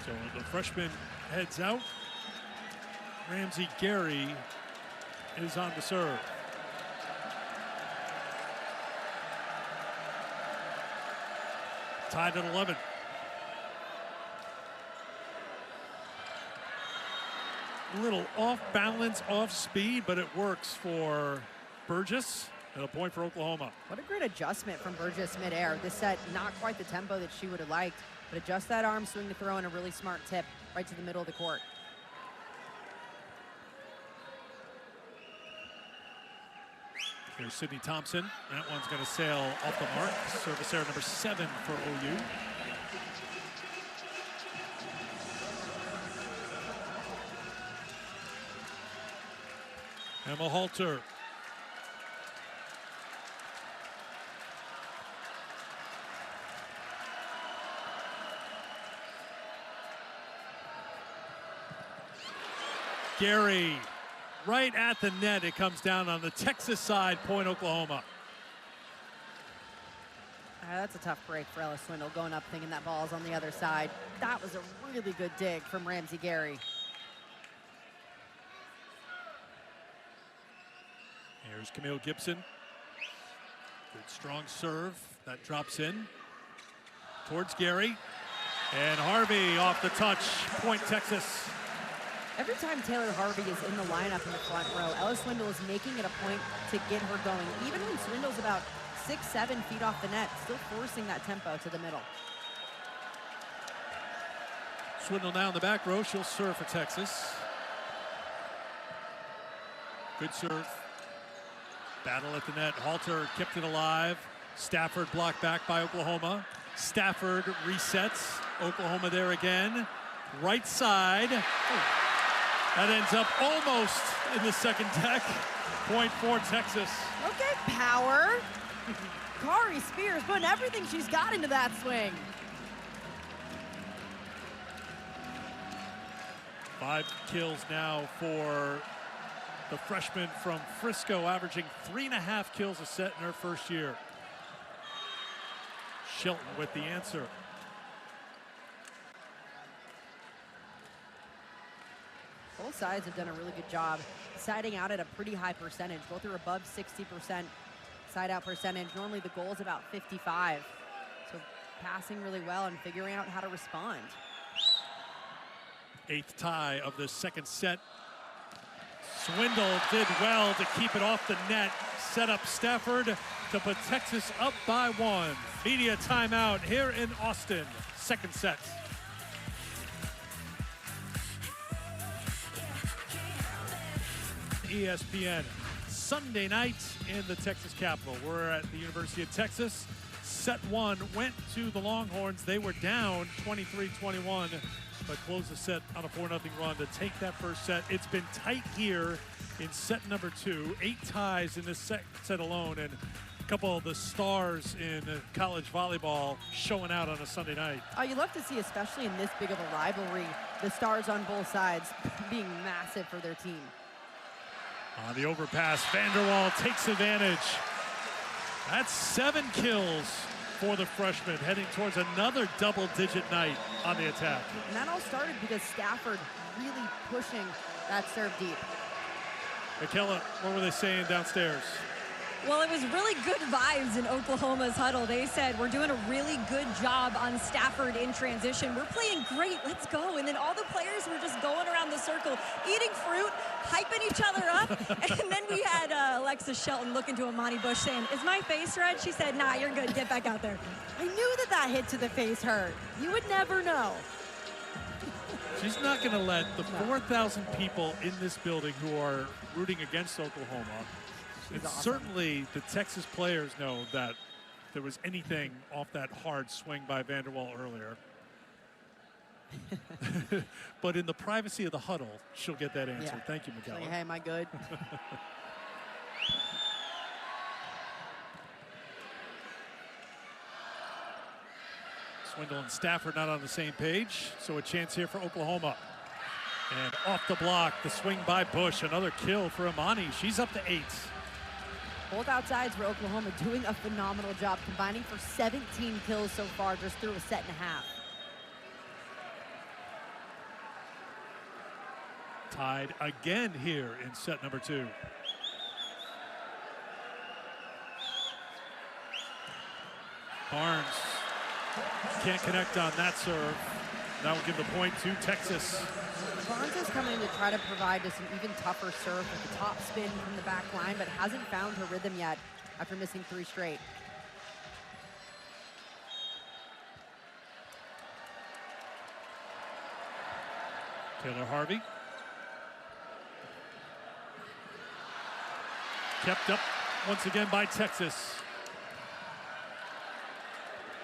So the freshman heads out. Ramsey Gary is on the serve. Tied at 11. A little off balance, off speed, but it works for Burgess. And a point for Oklahoma. What a great adjustment from Burgess midair. This set, not quite the tempo that she would have liked, but adjust that arm swing to throw in a really smart tip right to the middle of the court. Here's Sydney Thompson. That one's going to sail off the mark. Service error number 7 for OU. Emma Halter. Gary, right at the net. It comes down on the Texas side, point Oklahoma. That's a tough break for Ella Swindle, going up thinking that ball's on the other side. That was a really good dig from Ramsey Gary. Here's Camille Gibson. Good strong serve. That drops in towards Gary. And Harvey off the touch, point Texas. Every time Taylor Harvey is in the lineup in the front row, Ella Swindle is making it a point to get her going. Even when Swindle's about 6-7 feet off the net, still forcing that tempo to the middle. Swindle now in the back row. She'll serve for Texas. Good serve. Battle at the net. Halter kept it alive. Stafford blocked back by Oklahoma. Stafford resets. Oklahoma there again. Right side. That ends up almost in the second deck. Point for Texas. Okay, power. Kari Spears putting everything she's got into that swing. 5 kills now for the freshman from Frisco, averaging 3.5 kills a set in her first year. Shelton with the answer. Both sides have done a really good job siding out at a pretty high percentage. Both are above 60% side out percentage. Normally the goal is about 55. So passing really well and figuring out how to respond. 8th tie of the second set. Swindle did well to keep it off the net. Set up Stafford to put Texas up by 1. Media timeout here in Austin. Second set. ESPN. Sunday night in the Texas Capitol. We're at the University of Texas. Set 1 went to the Longhorns. They were down 23-21, but closed the set on a 4-0 run to take that first set. It's been tight here in set number 2. 8 ties in this set alone, and a couple of the stars in college volleyball showing out on a Sunday night. Oh, you love to see, especially in this big of a rivalry, the stars on both sides being massive for their team. On the overpass, Vanderwall takes advantage. That's 7 kills for the freshman, heading towards another double-digit night on the attack. And that all started because Stafford really pushing that serve deep. Michaela, what were they saying downstairs? Well, it was really good vibes in Oklahoma's huddle. They said, we're doing a really good job on Stafford in transition. We're playing great, let's go. And then all the players were just going around the circle, eating fruit, hyping each other up. And then we had Alexis Shelton looking to Amani Bush saying, is my face red? She said, nah, you're good, get back out there. I knew that hit to the face hurt. You would never know. She's not going to let the 4,000 people in this building who are rooting against Oklahoma, and awesome. Certainly the Texas players know that there was anything off that hard swing by Vanderwall earlier. But in the privacy of the huddle, she'll get that answer. Yeah. Thank you, Miguel. Hey, am I good? Swindle and Stafford not on the same page, so a chance here for Oklahoma. And off the block, the swing by Bush, another kill for Amani. She's up to 8. Both outsides for Oklahoma doing a phenomenal job, combining for 17 kills so far just through a set and a half. Tied again here in set number 2. Barnes can't connect on that serve. That will give the point to Texas. Barnes is coming in to try to provide just an even tougher serve with the top spin from the back line, but hasn't found her rhythm yet after missing 3 straight. Taylor Harvey. Kept up once again by Texas.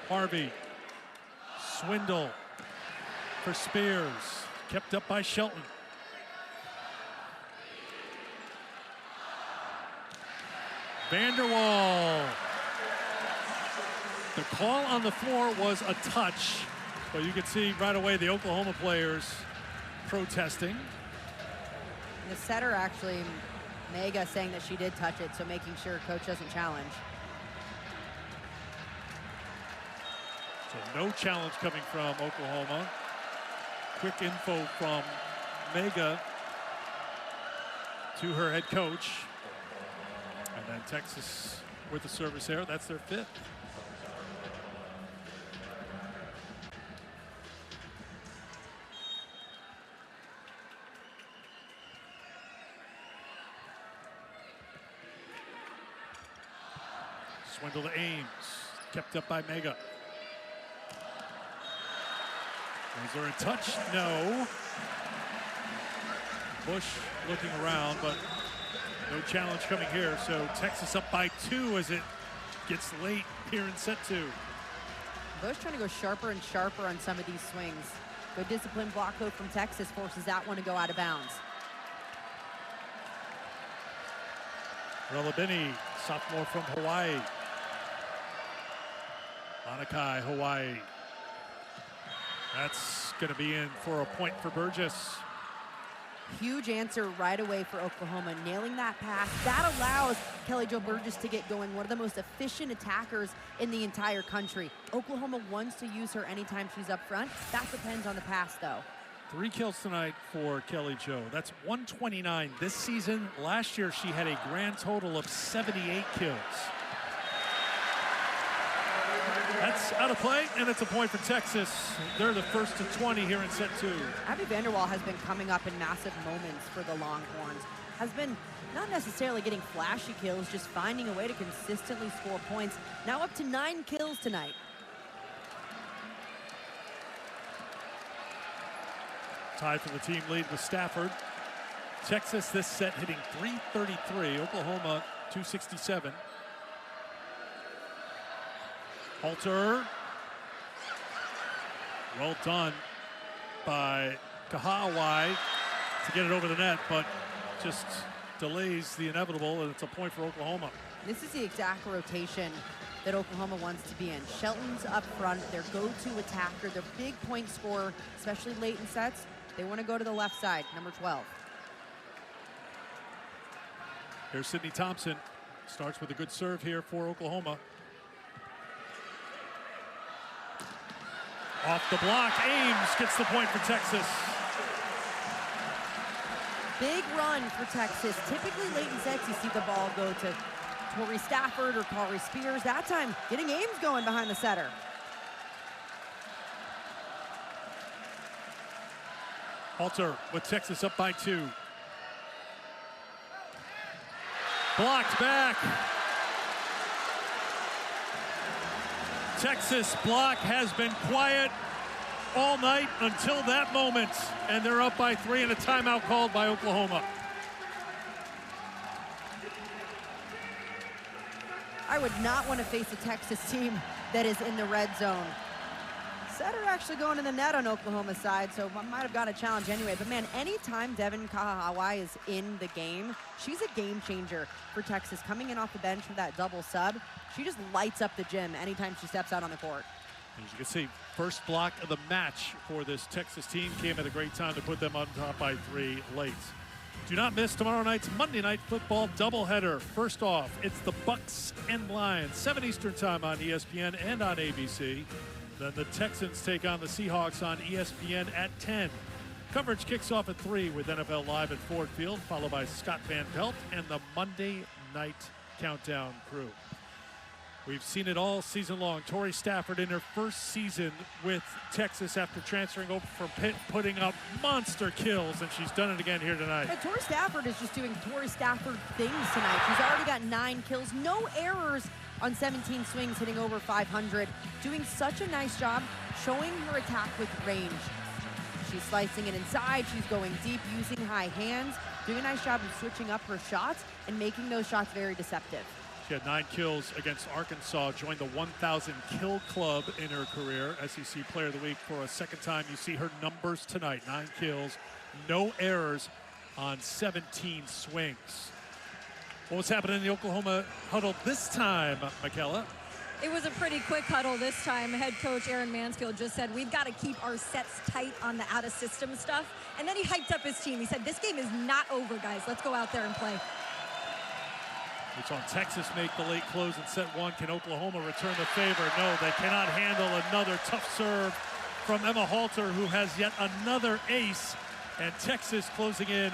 Harvey. Swindle for Spears. Kept up by Shelton. Vanderwall. The call on the floor was a touch, but you could see right away the Oklahoma players protesting. And the setter actually, Mega, saying that she did touch it, so making sure coach doesn't challenge. So no challenge coming from Oklahoma. Quick info from Mega to her head coach. And then Texas with the service error. That's their 5th. Swindle to Ames. Kept up by Mega. Is there a touch? No. Bush looking around, but no challenge coming here. So Texas up by 2 as it gets late here in set 2. Bush trying to go sharper and sharper on some of these swings. Good discipline block though from Texas forces that one to go out of bounds. Relabini, sophomore from Hawaii. Anakai, Hawaii. That's going to be in for a point for Burgess. Huge answer right away for Oklahoma, nailing that pass. That allows Kelly Jo Burgess to get going, one of the most efficient attackers in the entire country. Oklahoma wants to use her anytime she's up front. That depends on the pass, though. 3 kills tonight for Kelly Jo. That's 129 this season. Last year, she had a grand total of 78 kills. That's out of play, and it's a point for Texas. They're the first to 20 here in set 2. Abby Vanderwall has been coming up in massive moments for the Longhorns. Has been not necessarily getting flashy kills, just finding a way to consistently score points. Now up to 9 kills tonight. Tied for the team lead with Stafford. Texas this set hitting .333. Oklahoma 267. Halter. Well done by Kahawai to get it over the net, but just delays the inevitable, and it's a point for Oklahoma. This is the exact rotation that Oklahoma wants to be in. Shelton's up front, their go-to attacker, their big point scorer, especially late in sets. They want to go to the left side, number 12. Here's Sydney Thompson. Starts with a good serve here for Oklahoma. Off the block, Ames gets the point for Texas. Big run for Texas. Typically late in sets, you see the ball go to Tori Stafford or Kari Spears. That time, getting Ames going behind the setter. Halter with Texas up by 2. Blocked back. Texas block has been quiet all night until that moment, and they're up by 3 and a timeout called by Oklahoma. I would not want to face a Texas team that is in the red zone. Setter actually going in the net on Oklahoma's side, so I might have got a challenge anyway. But man, anytime Devin Kahahawai is in the game, she's a game changer for Texas. Coming in off the bench with that double sub, she just lights up the gym anytime she steps out on the court. As you can see, first block of the match for this Texas team came at a great time to put them on top by 3 late. Do not miss tomorrow night's Monday Night Football doubleheader. First off, it's the Bucks and Lions, 7 Eastern time on ESPN and on ABC. Then the Texans take on the Seahawks on ESPN at 10. Coverage kicks off at 3 with NFL Live at Ford Field, followed by Scott Van Pelt and the Monday Night Countdown crew. We've seen it all season long. Tori Stafford in her first season with Texas after transferring over from Pitt, putting up monster kills, and she's done it again here tonight. And Tori Stafford is just doing Tori Stafford things tonight. She's already got 9 kills, no errors on 17 swings, hitting over 500. Doing such a nice job showing her attack with range. She's slicing it inside, she's going deep, using high hands, doing a nice job of switching up her shots and making those shots very deceptive. She had 9 kills against Arkansas, joined the 1,000 kill club in her career. SEC Player of the Week for a second time. You see her numbers tonight, 9 kills, no errors on 17 swings. What was happening in the Oklahoma huddle this time, Michaela? It was a pretty quick huddle this time. Head coach Aaron Mansfield just said, we've got to keep our sets tight on the out-of-system stuff. And then he hyped up his team. He said, this game is not over, guys. Let's go out there and play. We saw Texas make the late close in set 1. Can Oklahoma return the favor? No, they cannot handle another tough serve from Emma Halter, who has yet another ace. And Texas closing in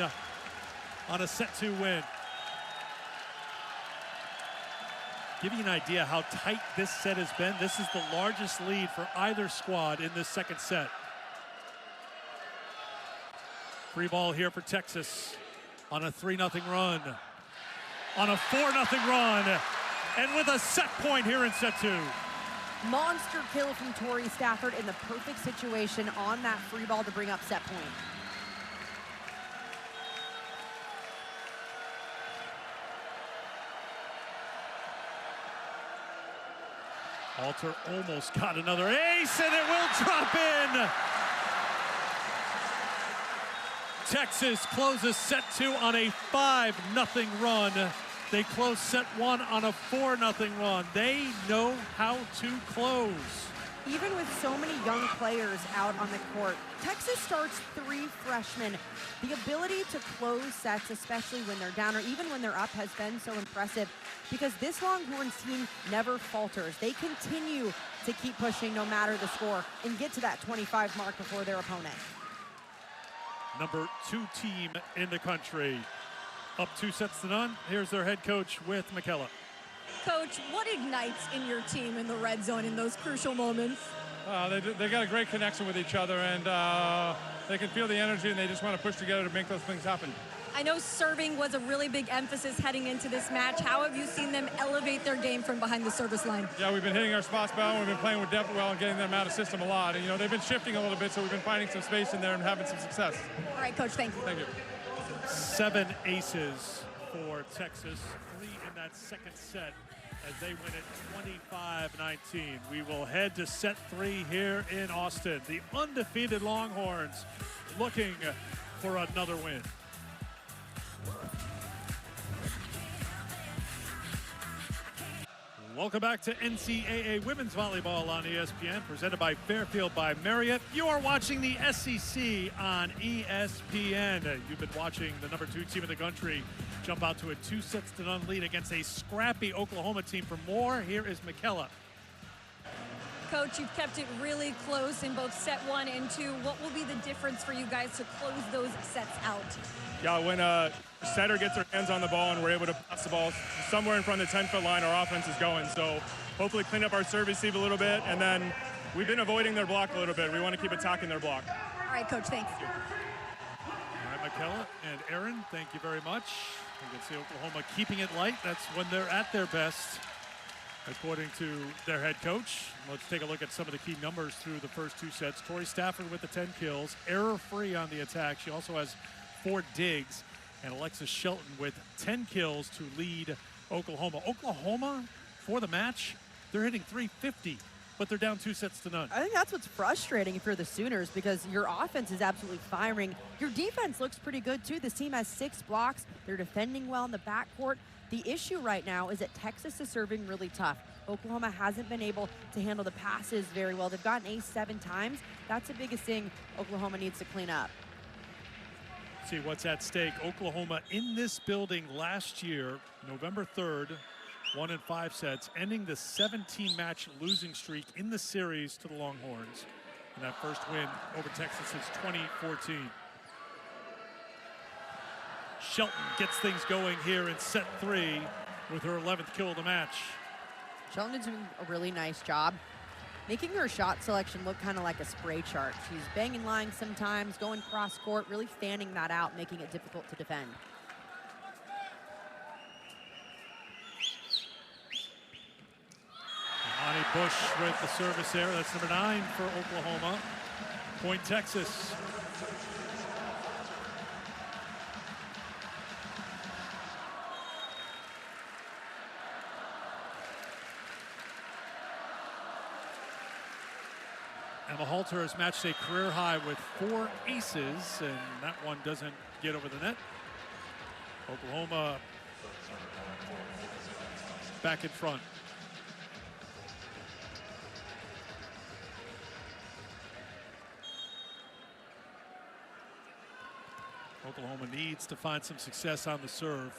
on a set 2 win. Give you an idea how tight this set has been. This is the largest lead for either squad in this second set. Free ball here for Texas on a 3-0 run. On a 4-0 run. And with a set point here in set 2. Monster kill from Tori Stafford in the perfect situation on that free ball to bring up set point. Halter almost got another ace, and it will drop in. Texas closes set 2 on a 5-0 run. They close set 1 on a 4-0 run. They know how to close. Even with so many young players out on the court, Texas starts 3 freshmen. The ability to close sets, especially when they're down or even when they're up, has been so impressive because this Longhorns team never falters. They continue to keep pushing no matter the score and get to that 25 mark before their opponent. Number 2 team in the country. Up 2-0. Here's their head coach with McKella. Coach, what ignites in your team in the red zone in those crucial moments? They got a great connection with each other, and they can feel the energy, and they just want to push together to make those things happen. I know serving was a really big emphasis heading into this match. How have you seen them elevate their game from behind the service line? Yeah, we've been hitting our spots well, and we've been playing with depth well and getting them out of system a lot. And, you know, they've been shifting a little bit, so we've been finding some space in there and having some success. All right, Coach, thank you. Thank you. 7 aces for Texas, 3 in that second set as they win it 25-19. We will head to set 3 here in Austin. The undefeated Longhorns looking for another win. Welcome back to NCAA Women's Volleyball on ESPN, presented by Fairfield by Marriott. You are watching the SEC on ESPN. You've been watching the number 2 team in the country jump out to a 2-0 lead against a scrappy Oklahoma team. For more, here is McKella. Coach, you've kept it really close in both set 1 and 2. What will be the difference for you guys to close those sets out? Yeah, when a setter gets their hands on the ball and we're able to pass the ball somewhere in front of the 10-foot line, our offense is going. So hopefully clean up our serve receive a little bit, and then we've been avoiding their block a little bit. We want to keep attacking their block. All right, Coach, thanks. All right, McKella and Aaron, thank you very much. You can see Oklahoma keeping it light. That's when they're at their best, according to their head coach. Let's take a look at some of the key numbers through the first 2 sets. Tori Stafford with the 10 kills, error-free on the attack. She also has 4 digs, and Alexis Shelton with 10 kills to lead Oklahoma. Oklahoma, for the match, they're hitting .350, but they're down 2-0. I think that's what's frustrating if you're the Sooners because your offense is absolutely firing. Your defense looks pretty good, too. This team has 6 blocks. They're defending well in the backcourt. The issue right now is that Texas is serving really tough. Oklahoma hasn't been able to handle the passes very well. They've gotten ace 7 times. That's the biggest thing Oklahoma needs to clean up. See what's at stake. Oklahoma in this building last year, November 3rd, won in 5 sets, ending the 17-match losing streak in the series to the Longhorns. And that first win over Texas since 2014. Shelton gets things going here in set 3 with her 11th kill of the match. Shelton is doing a really nice job making her shot selection look kind of like a spray chart. She's banging lines sometimes, going cross court, really fanning that out, making it difficult to defend. Imani Bush with the service there. That's number 9 for Oklahoma. Point Texas. Emma Halter has matched a career high with 4 aces, and that one doesn't get over the net. Oklahoma back in front. Oklahoma needs to find some success on the serve.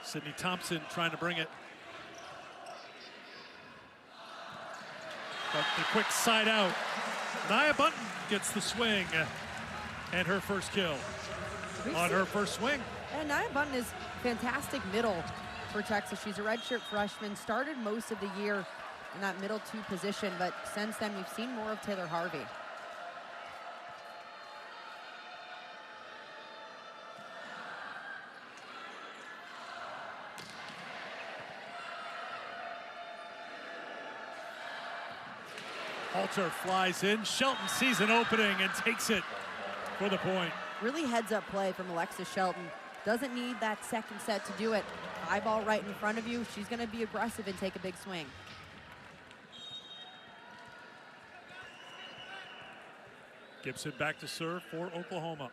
Sydney Thompson trying to bring it. But the quick side out. Nia Bunton gets the swing and her first kill on her first swing. And Nia Bunton is fantastic middle for Texas. She's a redshirt freshman, started most of the year in that middle 2 position, but since then we've seen more of Taylor Harvey. Halter flies in. Shelton sees an opening and takes it for the point. Really heads-up play from Alexis Shelton. Doesn't need that second set to do it. Eyeball right in front of you. She's going to be aggressive and take a big swing. Gibson back to serve for Oklahoma.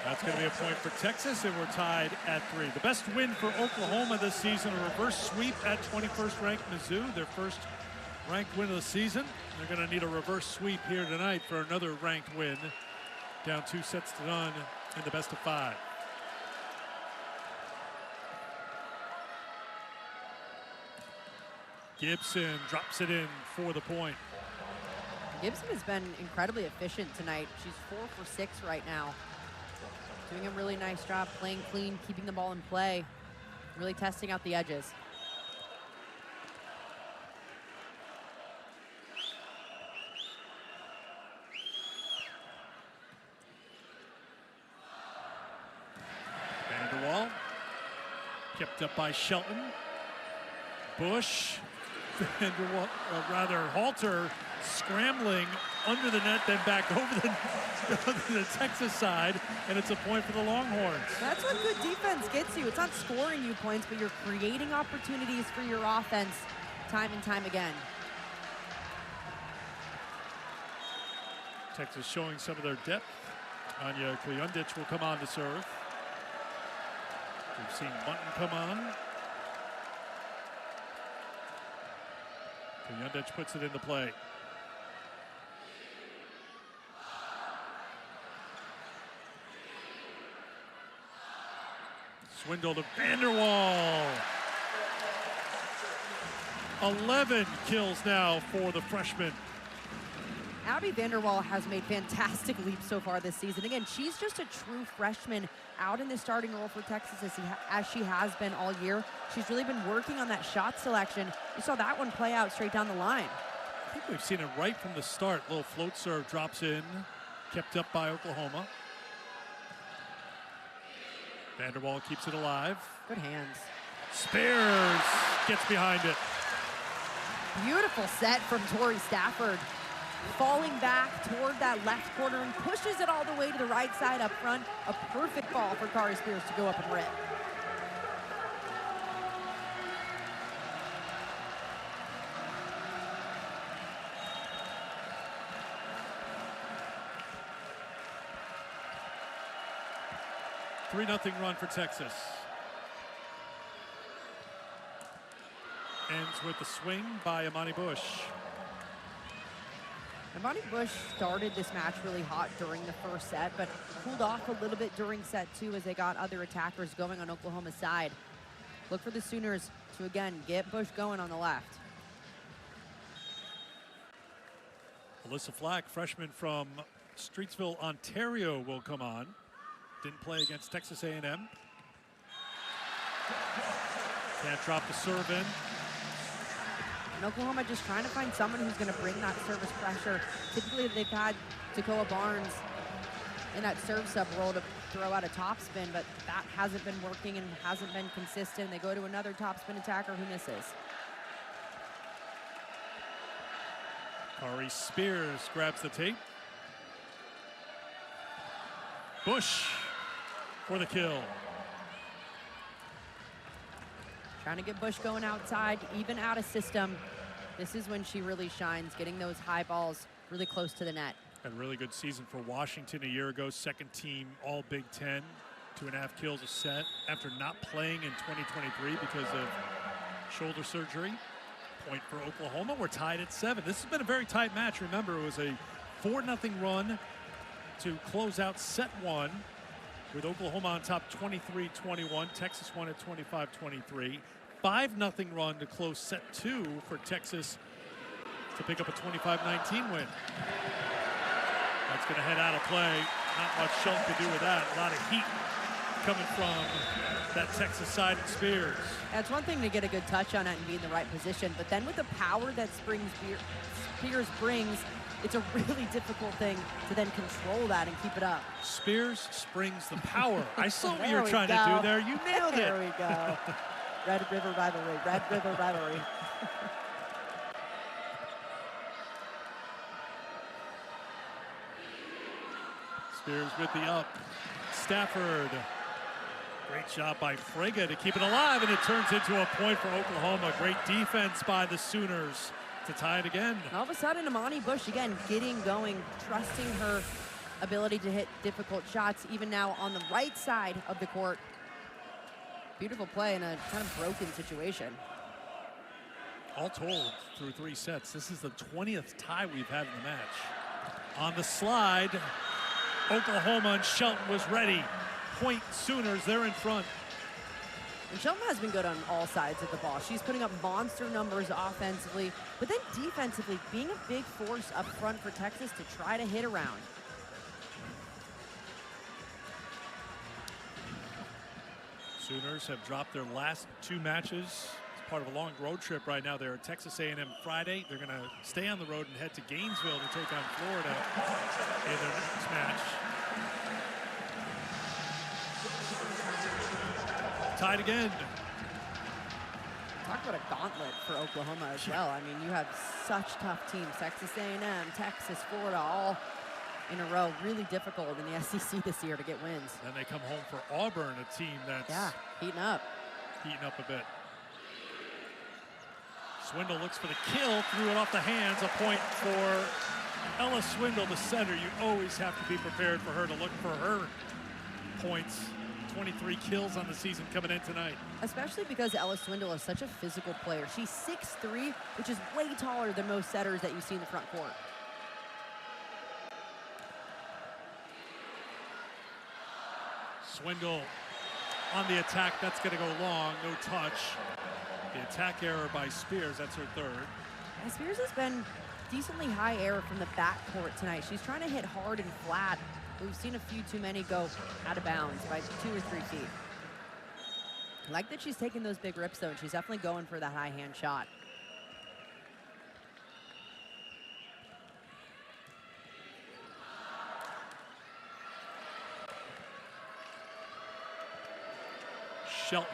That's going to be a point for Texas, and we're tied at 3. The best win for Oklahoma this season, a reverse sweep at 21st ranked Mizzou, their first ranked win of the season. They're going to need a reverse sweep here tonight for another ranked win. Down 2 sets to none in the best of 5. Gibson drops it in for the point. Gibson has been incredibly efficient tonight. She's 4 for 6 right now. Doing a really nice job playing clean, keeping the ball in play, really testing out the edges. Vanderwall, kept up by Shelton. Bush, Vanderwall, Halter scrambling under the net, then back over the Texas side, and it's a point for the Longhorns. That's what good defense gets you. It's not scoring you points, but you're creating opportunities for your offense time and time again. Texas showing some of their depth. Anya Kuyundich will come on to serve. We've seen Bunton come on. Kuyundich puts it into play. Swindle to Vanderwall. 11 kills now for the freshman. Abby Vanderwall has made fantastic leaps so far this season. Again, she's just a true freshman out in the starting role for Texas as she has been all year. She's really been working on that shot selection. You saw that one play out straight down the line. I think we've seen it right from the start. Little float serve drops in, kept up by Oklahoma. Vanderwall keeps it alive. Good hands. Spears gets behind it. Beautiful set from Tori Stafford. Falling back toward that left corner and pushes it all the way to the right side up front. A perfect ball for Kari Spears to go up and rip. Nothing run for Texas. Ends with the swing by Imani Bush. Imani Bush started this match really hot during the first set, but cooled off a little bit during set 2 as they got other attackers going on Oklahoma's side. Look for the Sooners to, again, get Bush going on the left. Alyssa Flack, freshman from Streetsville, Ontario, will come on. Didn't play against Texas A&M. Can't drop the serve in. And Oklahoma just trying to find someone who's going to bring that service pressure. Typically, they've had Takoa Barnes in that serve sub role to throw out a topspin, but that hasn't been working and hasn't been consistent. They go to another topspin attacker who misses. Kari Spears grabs the tape. Bush for the kill. Trying to get Bush going outside, even out of system. This is when she really shines, getting those high balls really close to the net. Had a really good season for Washington a year ago. Second team All Big Ten. 2.5 kills a set after not playing in 2023 because of shoulder surgery. Point for Oklahoma. We're tied at 7. This has been a very tight match. Remember, it was a 4-0 run to close out set 1 with Oklahoma on top 23-21. Texas won at 25-23. 5-0 run to close set 2 for Texas to pick up a 25-19 win. That's going to head out of play. Not much Shelton could do with that. A lot of heat coming from that Texas side of Spears. It's one thing to get a good touch on it and be in the right position, but then with the power that Spears brings, it's a really difficult thing to then control that and keep it up. Spears springs the power. I saw what you There were we trying go. to do there. You nailed it. There we go. Red River rivalry. Red River rivalry. Spears with the up. Stafford. Great job by Frege to keep it alive, and it turns into a point for Oklahoma. Great defense by the Sooners to tie it again. All of a sudden, Amani Bush, again, getting going, trusting her ability to hit difficult shots, even now on the right side of the court. Beautiful play in a kind of broken situation. All told, through 3 sets, this is the 20th tie we've had in the match. On the slide, Oklahoma, and Shelton was ready. Point Sooners, they're in front. And Shelton has been good on all sides of the ball. She's putting up monster numbers offensively, but then defensively, being a big force up front for Texas to try to hit around. Sooners have dropped their last 2 matches. It's part of a long road trip right now. They're at Texas A&M Friday. They're going to stay on the road and head to Gainesville to take on Florida in their next match. Tied again. Talk about a gauntlet for Oklahoma as well. I mean, you have such tough teams. Texas A&M, Texas, Florida, all in a row. Really difficult in the SEC this year to get wins. Then they come home for Auburn, a team that's heating up a bit. Swindle looks for the kill, threw it off the hands. A point for Ella Swindle, the center. You always have to be prepared for her to look for her points. 23 kills on the season coming in tonight. Especially because Ella Swindle is such a physical player. She's 6'3", which is way taller than most setters that you see in the front court. Swindle on the attack. That's going to go long. No touch. The attack error by Spears. That's her 3rd. And Spears has been decently high error from the backcourt tonight. She's trying to hit hard and flat. We've seen a few too many go out of bounds by 2 or 3 feet. I like that she's taking those big rips, though, and she's definitely going for that high hand shot. Shelton.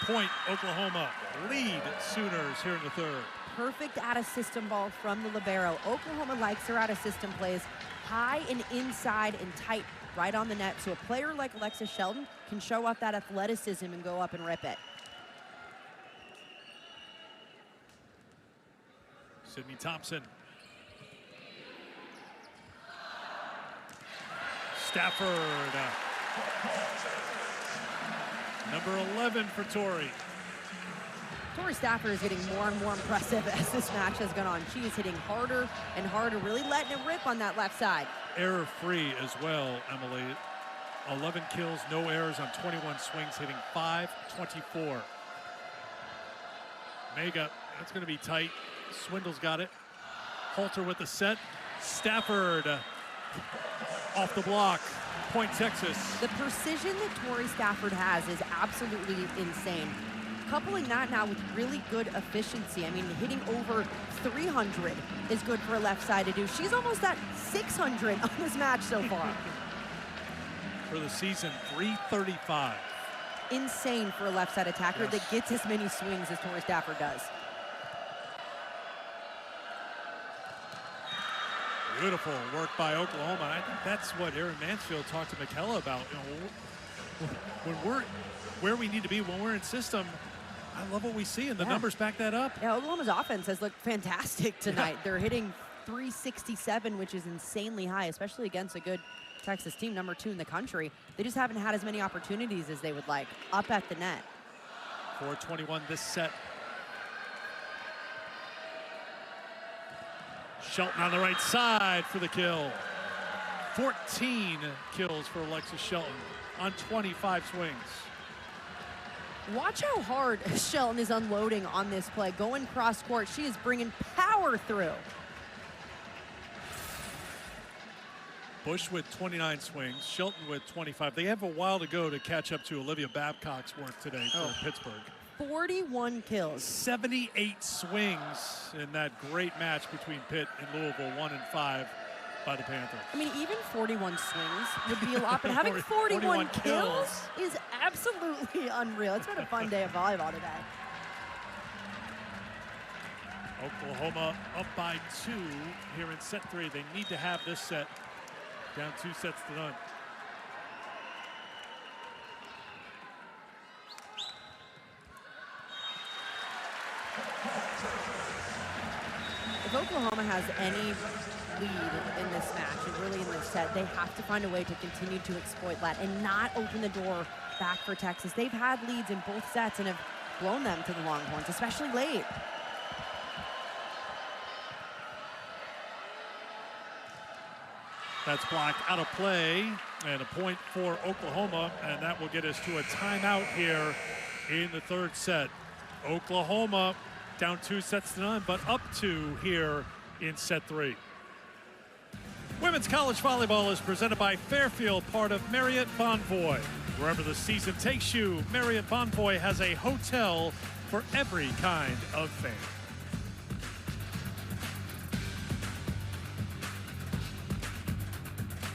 Point, Oklahoma. Lead Sooners here in the 3rd. Perfect out-of-system ball from the libero. Oklahoma likes their out-of-system plays high and inside and tight right on the net, so a player like Alexis Shelton can show off that athleticism and go up and rip it. Sydney Thompson. Stafford. Number 11 for Tori. Tori Stafford is getting more and more impressive as this match has gone on. She is hitting harder and harder, really letting it rip on that left side. Error-free as well, Emily. 11 kills, no errors on 21 swings, hitting .524. Mega, that's going to be tight. Swindle's got it. Halter with the set. Stafford off the block. Point Texas. The precision that Tori Stafford has is absolutely insane. Coupling that now with really good efficiency. I mean, hitting over 300 is good for a left side to do. She's almost at 600 on this match so far. For the season, 335. Insane for a left side attacker Yes. that gets as many swings as Tori Stafford does. Beautiful work by Oklahoma. I think that's what Erin Mansfield talked to McKella about. You know, when we're where we need to be, when we're in system, I love what we see, and the numbers back that up. Yeah, Oklahoma's offense has looked fantastic tonight. They're hitting 367, which is insanely high, especially against a good Texas team, number 2 in the country. They just haven't had as many opportunities as they would like up at the net. 4:21 this set. Shelton on the right side for the kill. 14 kills for Alexis Shelton on 25 swings. Watch how hard Shelton is unloading on this play. Going cross court, she is bringing power through. Bush with 29 swings, Shelton with 25. They have a while to go to catch up to Olivia Babcock's work today for Pittsburgh. 41 kills. 78 swings in that great match between Pitt and Louisville, 1 and 5 by the Panthers. I mean, even 41 swings would be a lot, but having 41 kills is absolutely unreal. It's been a fun day of volleyball today. Oklahoma up by 2 here in set 3. They need to have this set down 2 sets to none. If Oklahoma has any lead in this match, and really in this set, they have to find a way to continue to exploit that and not open the door back for Texas. They've had leads in both sets and have blown them to the Longhorns, especially late. That's blocked out of play, and a point for Oklahoma, and that will get us to a timeout here in the third set. Oklahoma down 2 sets to none, but up 2 here in set 3. Women's college volleyball is presented by Fairfield, part of Marriott Bonvoy. Wherever the season takes you, Marriott Bonvoy has a hotel for every kind of fan.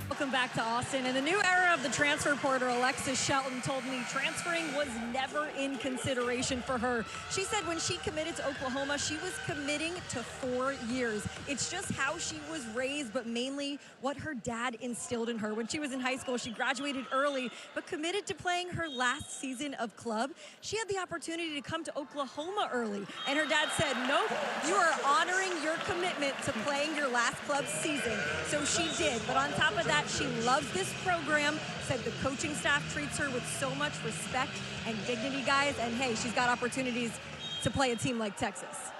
Welcome back to Austin. In the new era of the transfer portal, Alexis Shelton told me transferring was never in consideration for her. She said when she committed to Oklahoma, she was committing to 4 years. It's just how she was raised, but mainly what her dad instilled in her. When she was in high school, she graduated early, but committed to playing her last season of club. She had the opportunity to come to Oklahoma early, and her dad said, nope, you are honoring your commitment to playing your last club season. So she did, but on top of that, she loves this program, said the coaching staff treats her with so much respect and dignity, guys, and hey, she's got opportunities to play a team like Texas.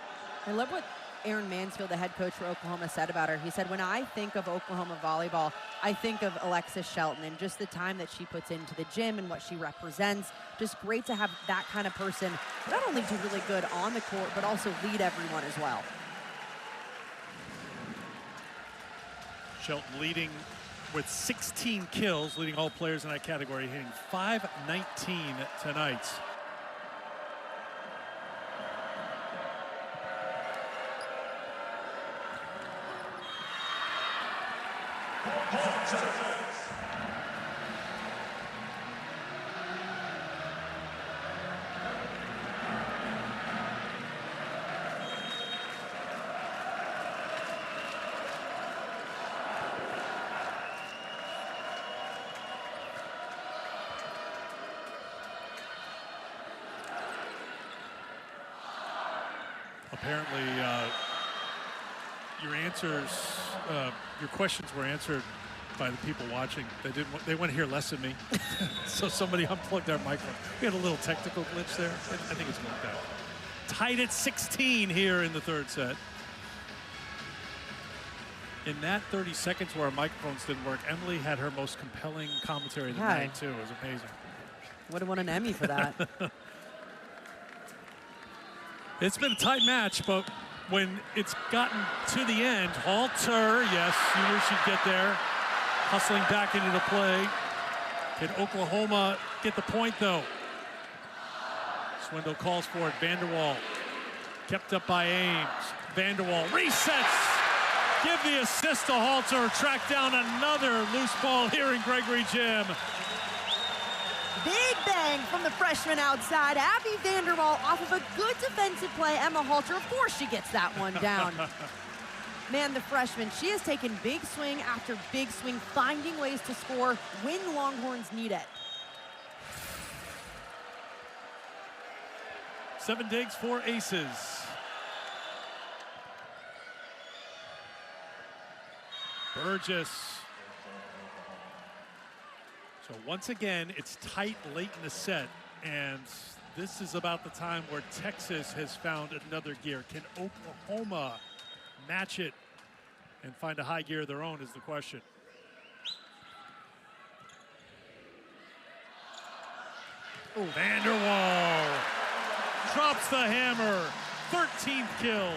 I love what Erin Mansfield, the head coach for Oklahoma, said about her. He said, when I think of Oklahoma volleyball, I think of Alexis Shelton and just the time that she puts into the gym and what she represents. Just great to have that kind of person not only do really good on the court, but also lead everyone as well. Shelton leading with 16 kills, leading all players in that category, hitting .519 tonight. Apparently, your questions were answered by the people watching. They want to hear less of me, so somebody unplugged our microphone. We had a little technical glitch there. I think it's worked out. Tied at 16 here in the third set. In that 30 seconds where our microphones didn't work, Emily had her most compelling commentary of the night too. It was amazing. Would have won an Emmy for that. It's been a tight match, but when it's gotten to the end. Halter, yes, you knew she'd get there. Hustling back into the play. Can Oklahoma get the point, though? Swindle calls for it. Vanderwall kept up by Ames. Vanderwall resets. Give the assist to Halter. Track down another loose ball here in Gregory Gym. Big bang from the freshman outside. Abby Vanderwall off of a good defensive play. Emma Halter, of course she gets that one down. Man, the freshman, she has taken big swing after big swing, finding ways to score when Longhorns need it. 7 digs, 4 aces. Burgess. So once again, it's tight late in the set, and this is about the time where Texas has found another gear. Can Oklahoma match it and find a high gear of their own is the question. Ooh. Vanderwall drops the hammer, 13th kill.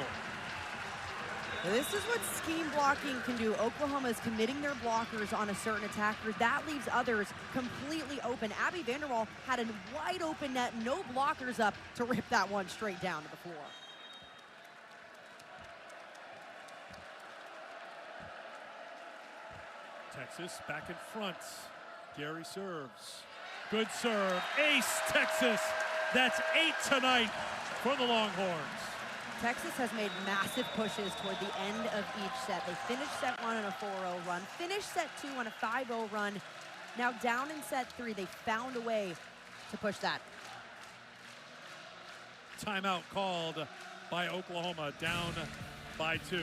This is what scheme blocking can do. Oklahoma is committing their blockers on a certain attacker. That leaves others completely open. Abby Vanderwall had a wide open net, no blockers up to rip that one straight down to the floor. Texas back in front. Gary serves. Good serve. Ace, Texas. That's 8 tonight for the Longhorns. Texas has made massive pushes toward the end of each set. They finished set 1 on a 4-0 run, finished set 2 on a 5-0 run. Now down in set 3, they found a way to push that. Timeout called by Oklahoma, down by 2.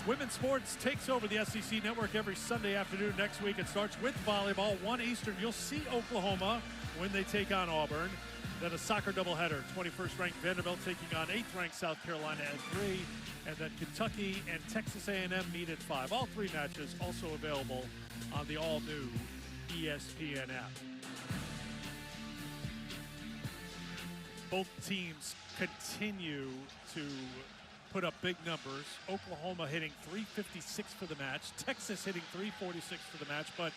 Women's sports takes over the SEC network every Sunday afternoon. Next week it starts with volleyball, 1 Eastern. You'll see Oklahoma when they take on Auburn. Then a soccer doubleheader, 21st ranked Vanderbilt taking on 8th ranked South Carolina at 3. And then Kentucky and Texas A&M meet at 5. All 3 matches also available on the all-new ESPN app. Both teams continue to put up big numbers. Oklahoma hitting 356 for the match. Texas hitting 346 for the match, but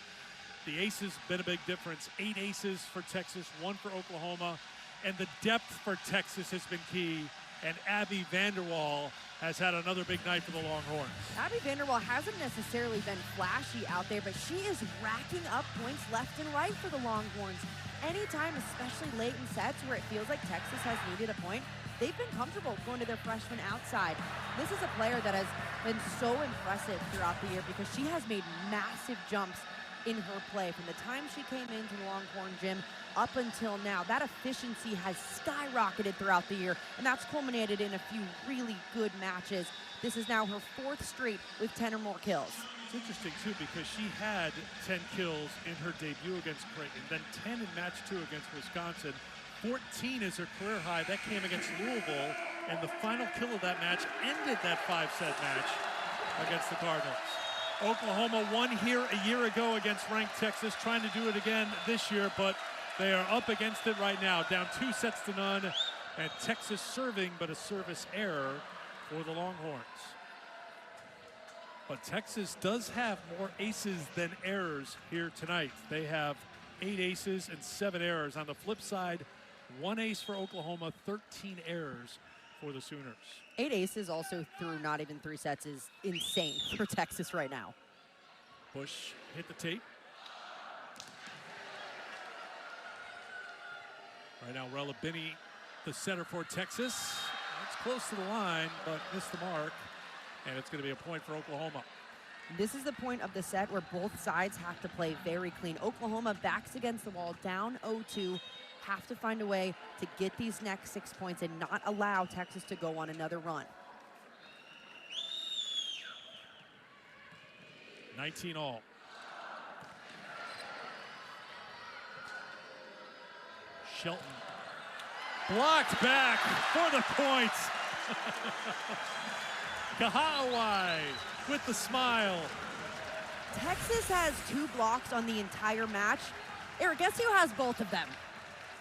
the aces been a big difference. 8 aces for Texas, 1 for Oklahoma. And the depth for Texas has been key. And Abby Vanderwall has had another big night for the Longhorns. Abby Vanderwall hasn't necessarily been flashy out there, but she is racking up points left and right for the Longhorns. Anytime, especially late in sets where it feels like Texas has needed a point, they've been comfortable going to their freshman outside. This is a player that has been so impressive throughout the year because she has made massive jumps in her play from the time she came into the Longhorn gym up until now. That efficiency has skyrocketed throughout the year, and that's culminated in a few really good matches. This is now her 4th straight with 10 or more kills. It's interesting, too, because she had 10 kills in her debut against Creighton, then 10 in match 2 against Wisconsin. 14 is her career high. That came against Louisville, and the final kill of that match ended that 5-set match against the Cardinals. Oklahoma won here a year ago against ranked Texas, trying to do it again this year, but they are up against it right now, down 2-0, and Texas serving, but a service error for the Longhorns. But Texas does have more aces than errors here tonight. They have 8 aces and 7 errors. On the flip side, 1 ace for Oklahoma, 13 errors for the Sooners. 8 aces also through not even 3 sets is insane for Texas right now. Bush hit the tape. Right now, Rella Binney, the setter for Texas. It's close to the line, but missed the mark. And it's going to be a point for Oklahoma. This is the point of the set where both sides have to play very clean. Oklahoma backs against the wall, down 0-2. Have to find a way to get these next 6 points and not allow Texas to go on another run. 19 all. Shelton blocked back for the point. Kahawai with the smile. Texas has 2 blocks on the entire match. Eric, guess who has both of them?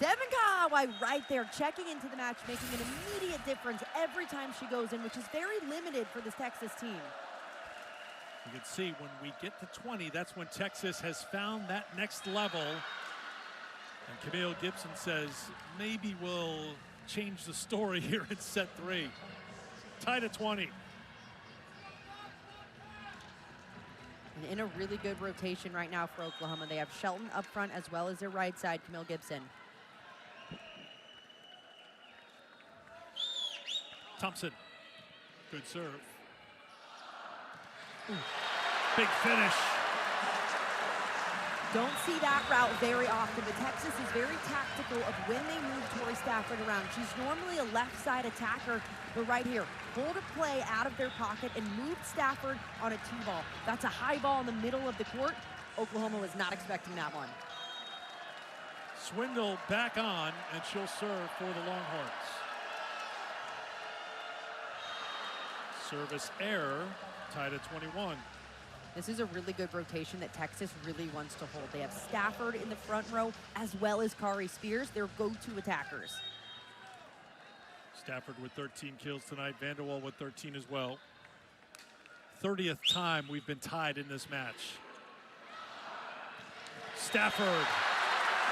Devinkawai right there, checking into the match, making an immediate difference every time she goes in, which is very limited for this Texas team. You can see when we get to 20, that's when Texas has found that next level. And Camille Gibson says, maybe we'll change the story here in set 3. Tied at 20. And in a really good rotation right now for Oklahoma. They have Shelton up front as well as their right side, Camille Gibson. Thompson, good serve. Ooh. Big finish. Don't see that route very often, but Texas is very tactical of when they move Tori Stafford around. She's normally a left side attacker, but right here, hold a play out of their pocket and move Stafford on a T-ball. That's a high ball in the middle of the court. Oklahoma was not expecting that one. Swindle back on, and she'll serve for the Longhorns. Service error, tied at 21. This is a really good rotation that Texas really wants to hold. They have Stafford in the front row as well as Kari Spears, their go-to attackers. Stafford with 13 kills tonight, Vanderwall with 13 as well. 30th time we've been tied in this match. Stafford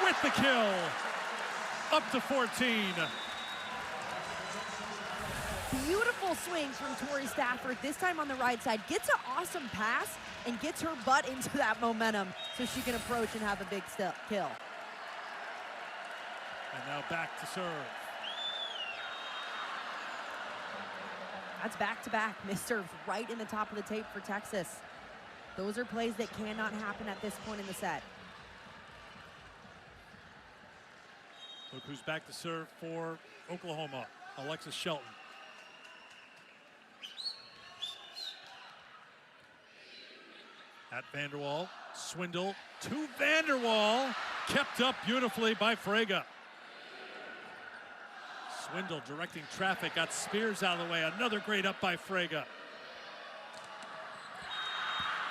with the kill, up to 14. Beautiful swing from Tori Stafford, this time on the right side. Gets an awesome pass and gets her butt into that momentum so she can approach and have a big kill. And now back to serve. That's back-to-back missed serves right in the top of the tape for Texas. Those are plays that cannot happen at this point in the set. Look who's back to serve for Oklahoma, Alexis Shelton. At Vanderwall, Swindle to Vanderwall, kept up beautifully by Frege. Swindle directing traffic, got Spears out of the way. Another great up by Frege.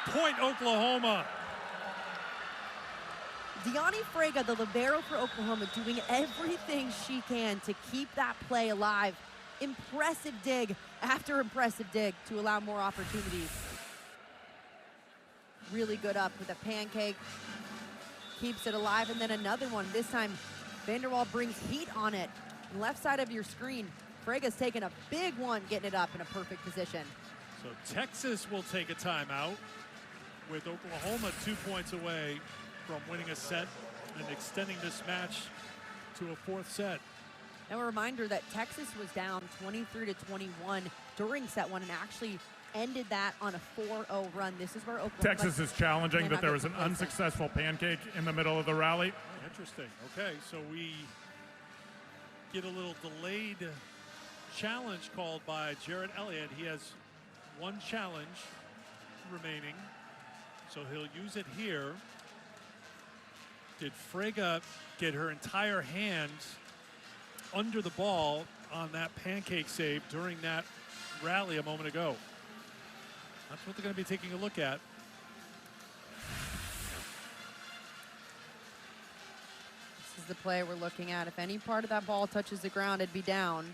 Point Oklahoma. Deani Frege, the libero for Oklahoma, doing everything she can to keep that play alive. Impressive dig after impressive dig to allow more opportunities. Really good up with a pancake, keeps it alive, and then another one. This time, Vanderwall brings heat on it. Left side of your screen, Frege's taking a big one, getting it up in a perfect position. So Texas will take a timeout with Oklahoma 2 points away from winning a set and extending this match to a fourth set. Now a reminder that Texas was down 23-21 during set 1 and actually ended that on a 4-0 run. This is where Oklahoma... Texas is challenging that there was an unsuccessful pancake in the middle of the rally. Oh, interesting. Okay, so we get a little delayed challenge called by Jared Elliott. He has one challenge remaining, so he'll use it here. Did Frege get her entire hand under the ball on that pancake save during that rally a moment ago? That's what they're going to be taking a look at. This is the play we're looking at. If any part of that ball touches the ground, it'd be down.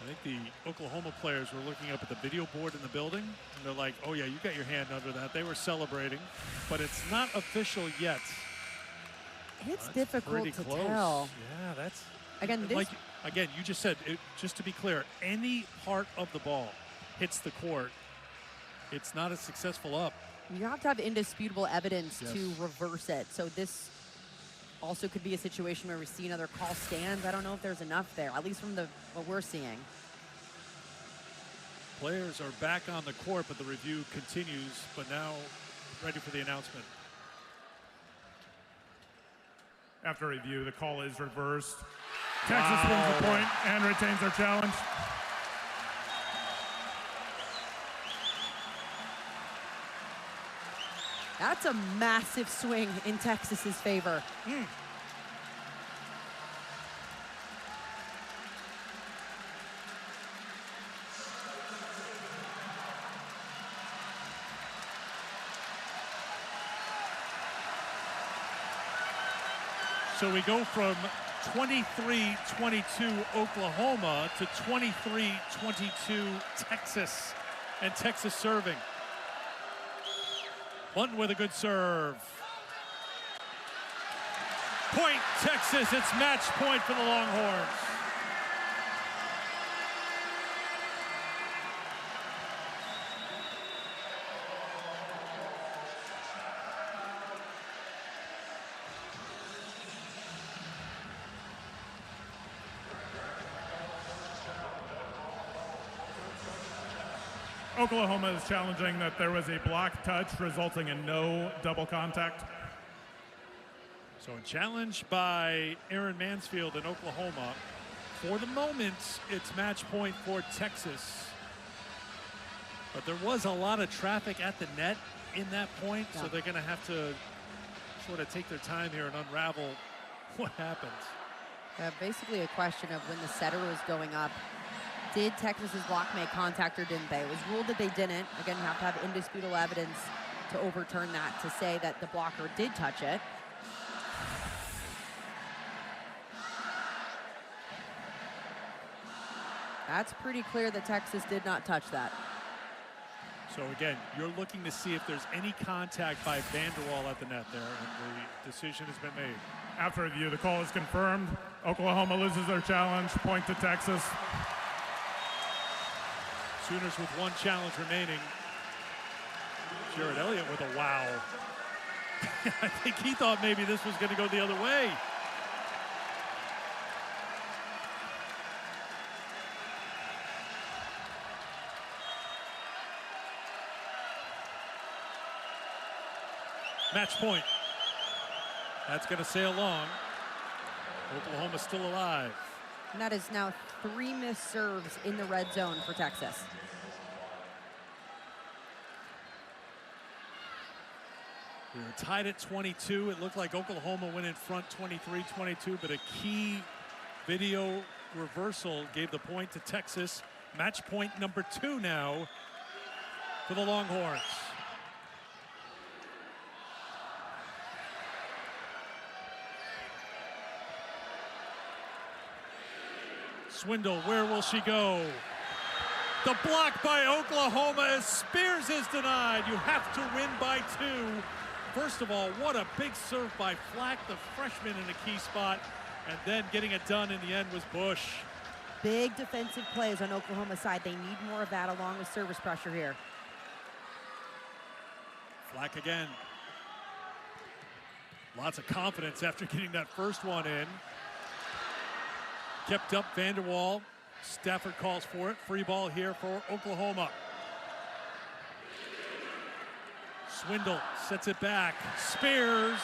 I think the Oklahoma players were looking up at the video board in the building, and they're like, oh yeah, you got your hand under that. They were celebrating, but it's not official yet. It's difficult to close. tell. Yeah, that's... Again, this... Like, again, you just said, just to be clear, any part of the ball hits the court, it's not a successful up. You have to have indisputable evidence Yes. to reverse it. So this also could be a situation where we see another call stands. I don't know if there's enough there, at least from what we're seeing. Players are back on the court, but the review continues, but now ready for the announcement. After review, the call is reversed. Texas wins the point and retains their challenge. That's a massive swing in Texas's favor. So we go from 23-22 Oklahoma to 23-22 Texas, and Texas serving. Bunton with a good serve. Point, Texas. It's match point for the Longhorns. Oklahoma is challenging that there was a block touch resulting in no double contact. So a challenge by Aaron Mansfield in Oklahoma. For the moment, it's match point for Texas. But there was a lot of traffic at the net in that point, so they're going to have to sort of take their time here and unravel what happens. Basically a question of when the setter was going up, did Texas's block make contact or didn't they? It was ruled that they didn't. Again, you have to have indisputable evidence to overturn that, to say that the blocker did touch it. That's pretty clear that Texas did not touch that. So again, you're looking to see if there's any contact by Vanderwall at the net there, and the decision has been made. After review, the call is confirmed. Oklahoma loses their challenge, point to Texas. Sooners with one challenge remaining. Jared Elliott with a wow. I think he thought maybe this was going to go the other way. Match point. That's going to sail long. Oklahoma still alive. And that is now 3 missed serves in the red zone for Texas. We were tied at 22. It looked like Oklahoma went in front 23-22, but a key video reversal gave the point to Texas. Match point number 2 now for the Longhorns. Swindle, where will she go? The block by Oklahoma as Spears is denied. You have to win by 2. First of all, what a big serve by Flack, the freshman, in a key spot. And then getting it done in the end was Bush. Big defensive plays on Oklahoma's side. They need more of that along with service pressure here. Flack again. Lots of confidence after getting that first one in. Kept up Vanderwall. Stafford calls for it. Free ball here for Oklahoma. Swindle sets it back. Spears.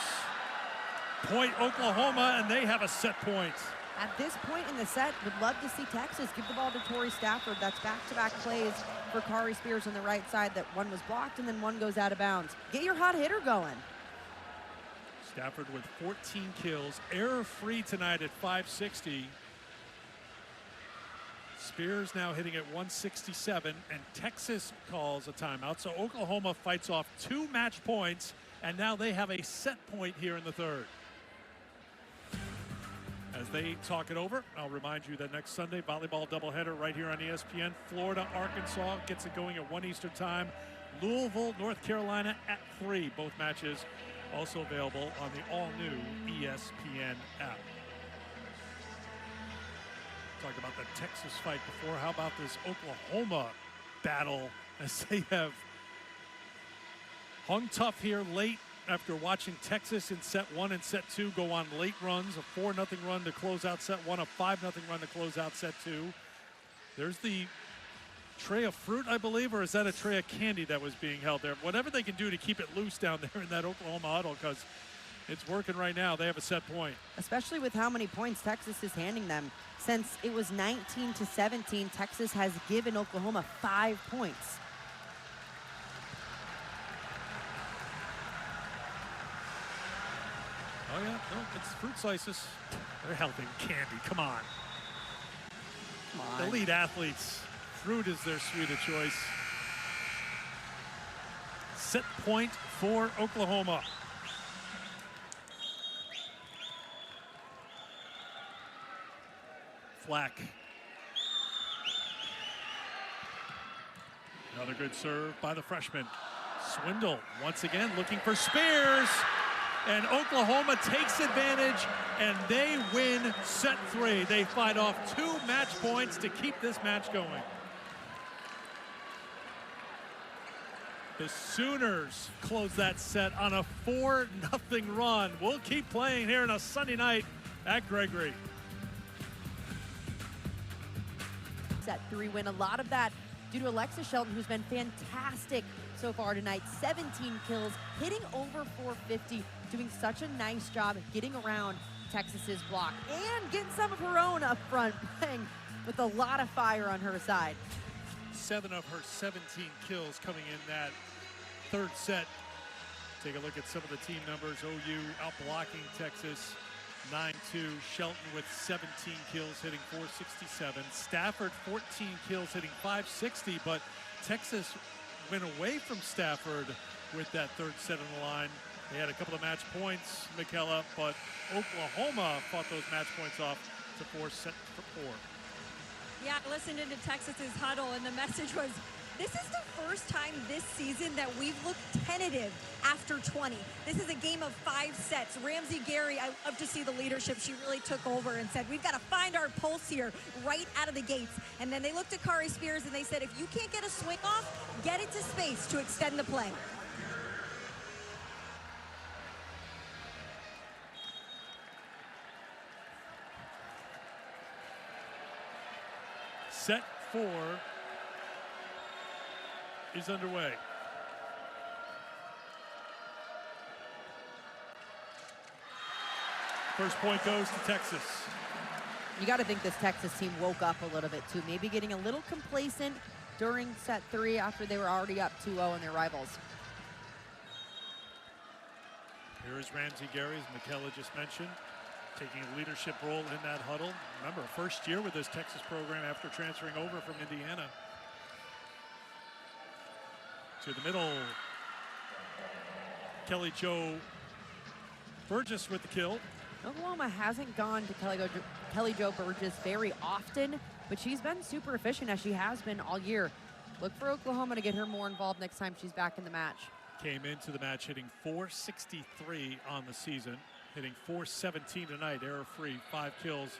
Point Oklahoma, and they have a set point. At this point in the set, would love to see Texas give the ball to Torrey Stafford. That's back-to-back plays for Kari Spears on the right side. That one was blocked and then one goes out of bounds. Get your hot hitter going. Stafford with 14 kills. Error-free tonight at 560. Spears now hitting at 167, and Texas calls a timeout. So Oklahoma fights off 2 match points, and now they have a set point here in the third. As they talk it over, I'll remind you that next Sunday, volleyball doubleheader right here on ESPN. Florida, Arkansas gets it going at 1 Eastern time. Louisville, North Carolina at 3. Both matches also available on the all-new ESPN app. Talked about the Texas fight before. How about this Oklahoma battle as they have hung tough here late after watching Texas in set 1 and set 2 go on late runs, a 4-0 run to close out set 1, a 5-0 run to close out set 2. There's the tray of fruit, I believe, or is that a tray of candy that was being held there? Whatever they can do to keep it loose down there in that Oklahoma huddle, because it's working right now. They have a set point. Especially with how many points Texas is handing them. Since it was 19-17, Texas has given Oklahoma 5 points. Oh, yeah. No, it's fruit slices. They're healthy. Candy. Come on. Come on. Elite athletes. Fruit is their sweet of choice. Set point for Oklahoma. Flack. Another good serve by the freshman. Swindle once again looking for Spears. And Oklahoma takes advantage, and they win set 3. They fight off 2 match points to keep this match going. The Sooners close that set on a 4-0 run. We'll keep playing here on a Sunday night at Gregory. Set 3 win. A lot of that due to Alexis Shelton, who's been fantastic so far tonight. 17 kills, hitting over 450, doing such a nice job getting around Texas's block and getting some of her own up front, playing with a lot of fire on her side. 7 of her 17 kills coming in that third set. Take a look at some of the team numbers. OU outblocking Texas 9-2. Shelton with 17 kills, hitting 467. Stafford 14 kills, hitting 560. But Texas went away from Stafford with that third set on the line. They had a couple of match points, McKella, but Oklahoma fought those match points off to force set for 4. Yeah, I listened into Texas's huddle, and the message was, this is the first time this season that we've looked tentative after 20. This is a game of 5 sets. Ramsey Gary, I love to see the leadership. She really took over and said, we've got to find our pulse here right out of the gates. And then they looked at Kari Spears and they said, if you can't get a swing off, get it to space to extend the play. Set 4 is underway. First point goes to Texas. You got to think this Texas team woke up a little bit too, maybe getting a little complacent during set 3 after they were already up 2-0 on their rivals. Here is Ramsey Gary, as McKella just mentioned, taking a leadership role in that huddle. Remember, first year with this Texas program after transferring over from Indiana. To the middle, Kelly Jo Burgess with the kill. Oklahoma hasn't gone to Kelly Jo Burgess very often, but she's been super efficient as she has been all year. Look for Oklahoma to get her more involved next time she's back in the match. Came into the match hitting 463 on the season, hitting 417 tonight, error-free, 5 kills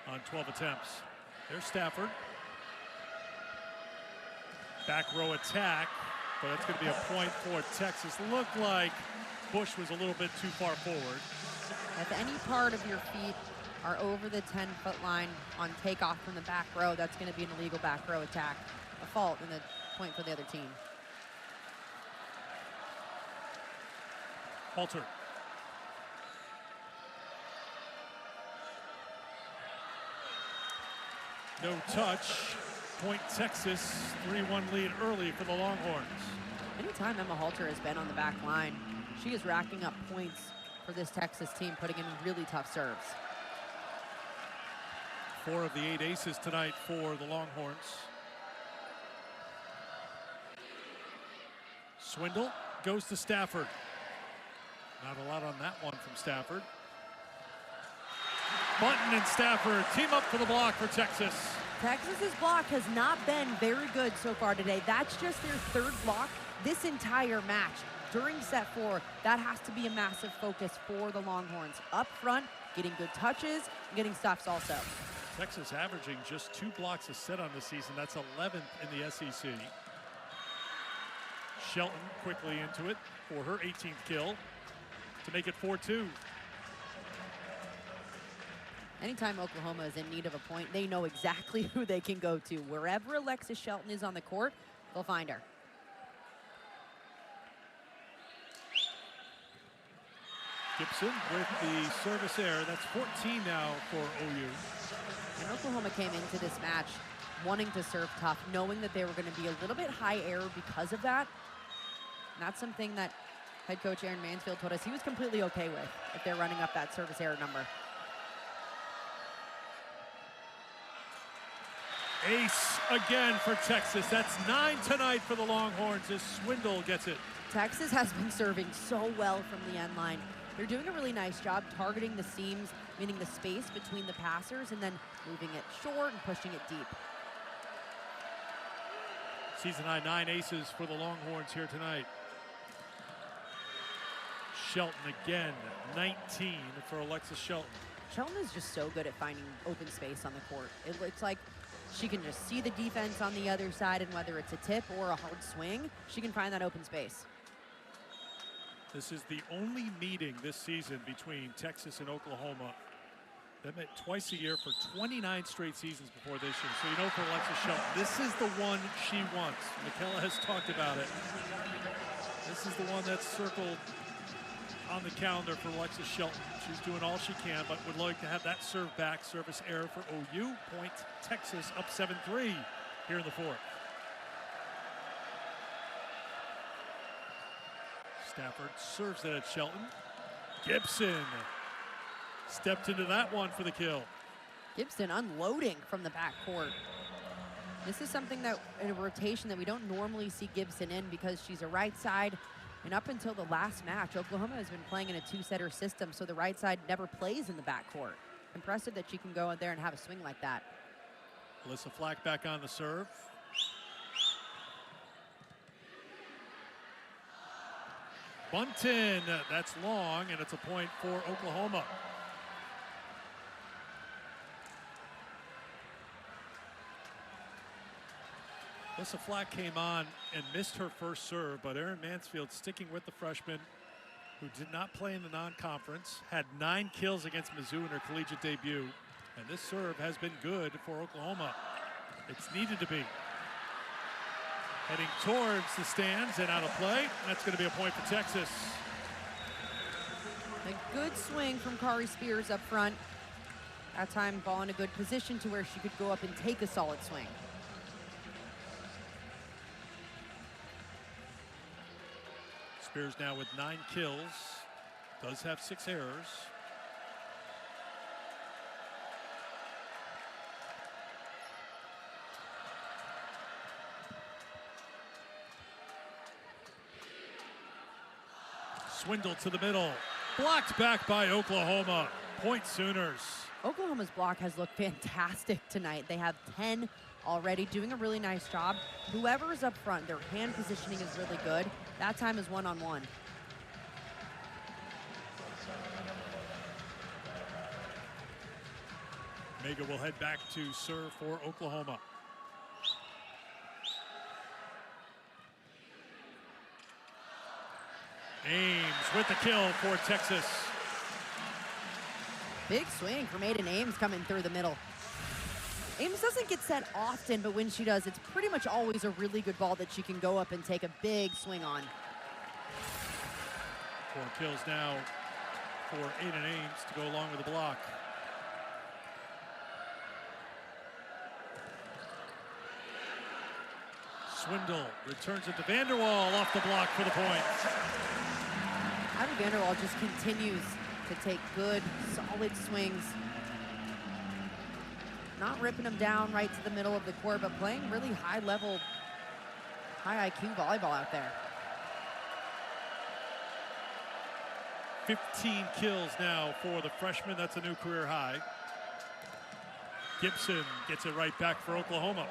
on 12 attempts. There's Stafford. Back row attack, but that's going to be a point for Texas. Looked like Bush was a little bit too far forward. If any part of your feet are over the 10-foot line on takeoff from the back row, that's going to be an illegal back row attack. A fault and a point for the other team. Halter. No touch. Point Texas, 3-1 lead early for the Longhorns. Anytime Emma Halter has been on the back line, she is racking up points for this Texas team, putting in really tough serves. 4 of the 8 aces tonight for the Longhorns. Swindle goes to Stafford. Not a lot on that one from Stafford. Bunton and Stafford team up for the block for Texas. Texas's block has not been very good so far today. That's just their 3rd block this entire match. During set 4, that has to be a massive focus for the Longhorns. Up front, getting good touches, and getting stops also. Texas averaging just 2 blocks a set on the season. That's 11th in the SEC. Shelton quickly into it for her 18th kill to make it 4-2. Anytime Oklahoma is in need of a point, they know exactly who they can go to. Wherever Alexis Shelton is on the court, they'll find her. Gibson with the service error. That's 14 now for OU. And Oklahoma came into this match wanting to serve tough, knowing that they were going to be a little bit high error because of that. And that's something that Head coach Aaron Mansfield told us he was completely okay with if they're running up that service error number. Ace again for Texas. That's 9 tonight for the Longhorns as Swindle gets it. Texas has been serving so well from the end line. They're doing a really nice job targeting the seams, meaning the space between the passers, and then moving it short and pushing it deep. Season high 9 aces for the Longhorns here tonight. Shelton again, 19 for Alexis Shelton. Shelton is just so good at finding open space on the court. It looks like she can just see the defense on the other side, and whether it's a tip or a hard swing, she can find that open space. This is the only meeting this season between Texas and Oklahoma. They met twice a year for 29 straight seasons before this year. So you know for Alexis Shelton, this is the one she wants. Michaela has talked about it. This is the one that's circled on the calendar for Alexis Shelton. She's doing all she can, but would like to have that serve back service error for OU. Point Texas up 7-3 here in the fourth. Stafford serves it at Shelton. Gibson stepped into that one for the kill. Gibson unloading from the backcourt. This is something that in a rotation that we don't normally see Gibson in because she's a right side. And up until the last match, Oklahoma has been playing in a two-setter system, so the right side never plays in the backcourt. Impressive that she can go out there and have a swing like that. Alyssa Flack back on the serve. Bunton, that's long, and it's a point for Oklahoma. Alyssa Flack came on and missed her first serve, but Aaron Mansfield sticking with the freshman who did not play in the non-conference, had 9 kills against Mizzou in her collegiate debut, and this serve has been good for Oklahoma. It's needed to be. Heading towards the stands and out of play. That's going to be a point for Texas. A good swing from Kari Spears up front. That time ball in a good position to where she could go up and take a solid swing. Spears now with 9 kills. Does have 6 errors. Swindle to the middle. Blocked back by Oklahoma. Point Sooners. Oklahoma's block has looked fantastic tonight. They have 10 already, doing a really nice job. Whoever is up front, their hand positioning is really good. That time is one-on-one. Mega will head back to serve for Oklahoma. Ames with the kill for Texas. Big swing from Aiden Ames coming through the middle. Ames doesn't get set often, but when she does, it's pretty much always a really good ball that she can go up and take a big swing on. 4 kills now for Aiden Ames to go along with the block. Swindle returns it to Vanderwall off the block for the point. Abby Vanderwall just continues to take good, solid swings. Not ripping them down right to the middle of the court, but playing really high level, high IQ volleyball out there. 15 kills now for the freshman. That's a new career high. Gibson gets it right back for Oklahoma.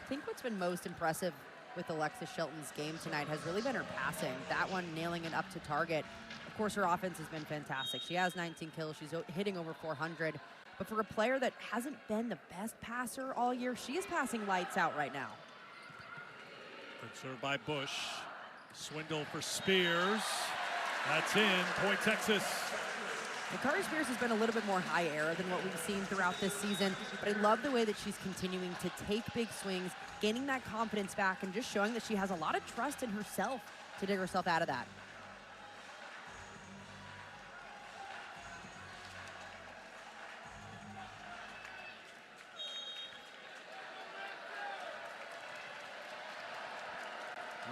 I think what's been most impressive with Alexis Shelton's game tonight has really been her passing. That one nailing it up to target. Of course, her offense has been fantastic. She has 19 kills. She's hitting over 400. But for a player that hasn't been the best passer all year, she is passing lights out right now. Good serve by Bush. Swindle for Spears. That's in. Point Texas. Kari Spears has been a little bit more high error than what we've seen throughout this season, but I love the way that she's continuing to take big swings, gaining that confidence back, and just showing that she has a lot of trust in herself to dig herself out of that.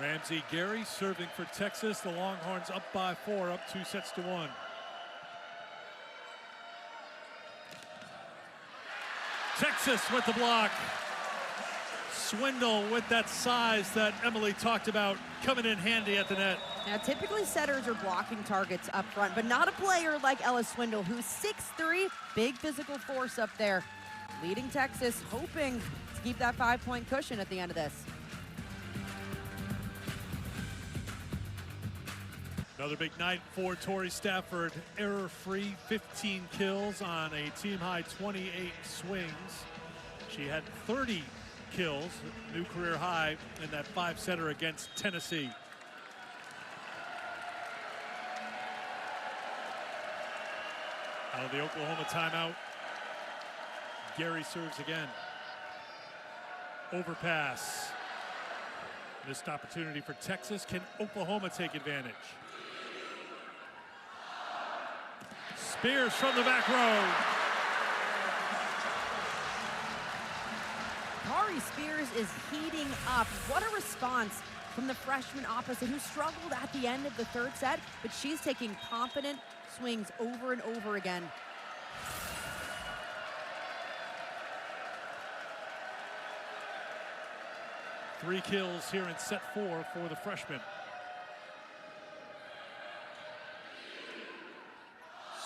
Ramsey Gary serving for Texas. The Longhorns up by 4, up 2-1. Texas with the block. Swindle with that size that Emily talked about coming in handy at the net. Now, typically setters are blocking targets up front, but not a player like Ella Swindle, who's 6'3", big physical force up there, leading Texas, hoping to keep that 5-point cushion at the end of this. Another big night for Tori Stafford. Error-free, 15 kills on a team-high 28 swings. She had 30 kills, new career high in that 5-setter against Tennessee. Out of the Oklahoma timeout, Gary serves again. Overpass. Missed opportunity for Texas. Can Oklahoma take advantage? Spears from the back row. Kari Spears is heating up. What a response from the freshman opposite, who struggled at the end of the third set, but she's taking confident swings over and over again. Three kills here in set 4 for the freshman.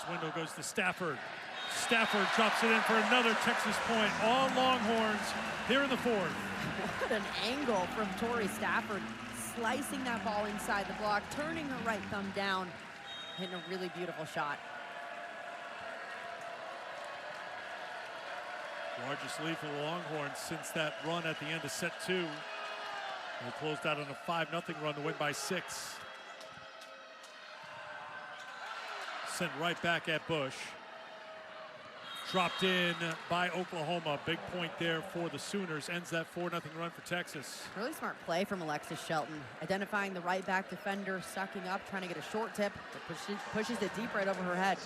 Swindle goes to Stafford. Stafford drops it in for another Texas point. All Longhorns here in the 4th. What an angle from Tori Stafford, slicing that ball inside the block, turning her right thumb down, hitting a really beautiful shot. Largest lead for the Longhorns since that run at the end of set 2. They closed out on a 5-0 run to win by 6. Sent right back at Bush. Dropped in by Oklahoma. Big point there for the Sooners. Ends that 4-0 run for Texas. Really smart play from Alexis Shelton. Identifying the right back defender, sucking up, trying to get a short tip, but pushes it deep right over her head.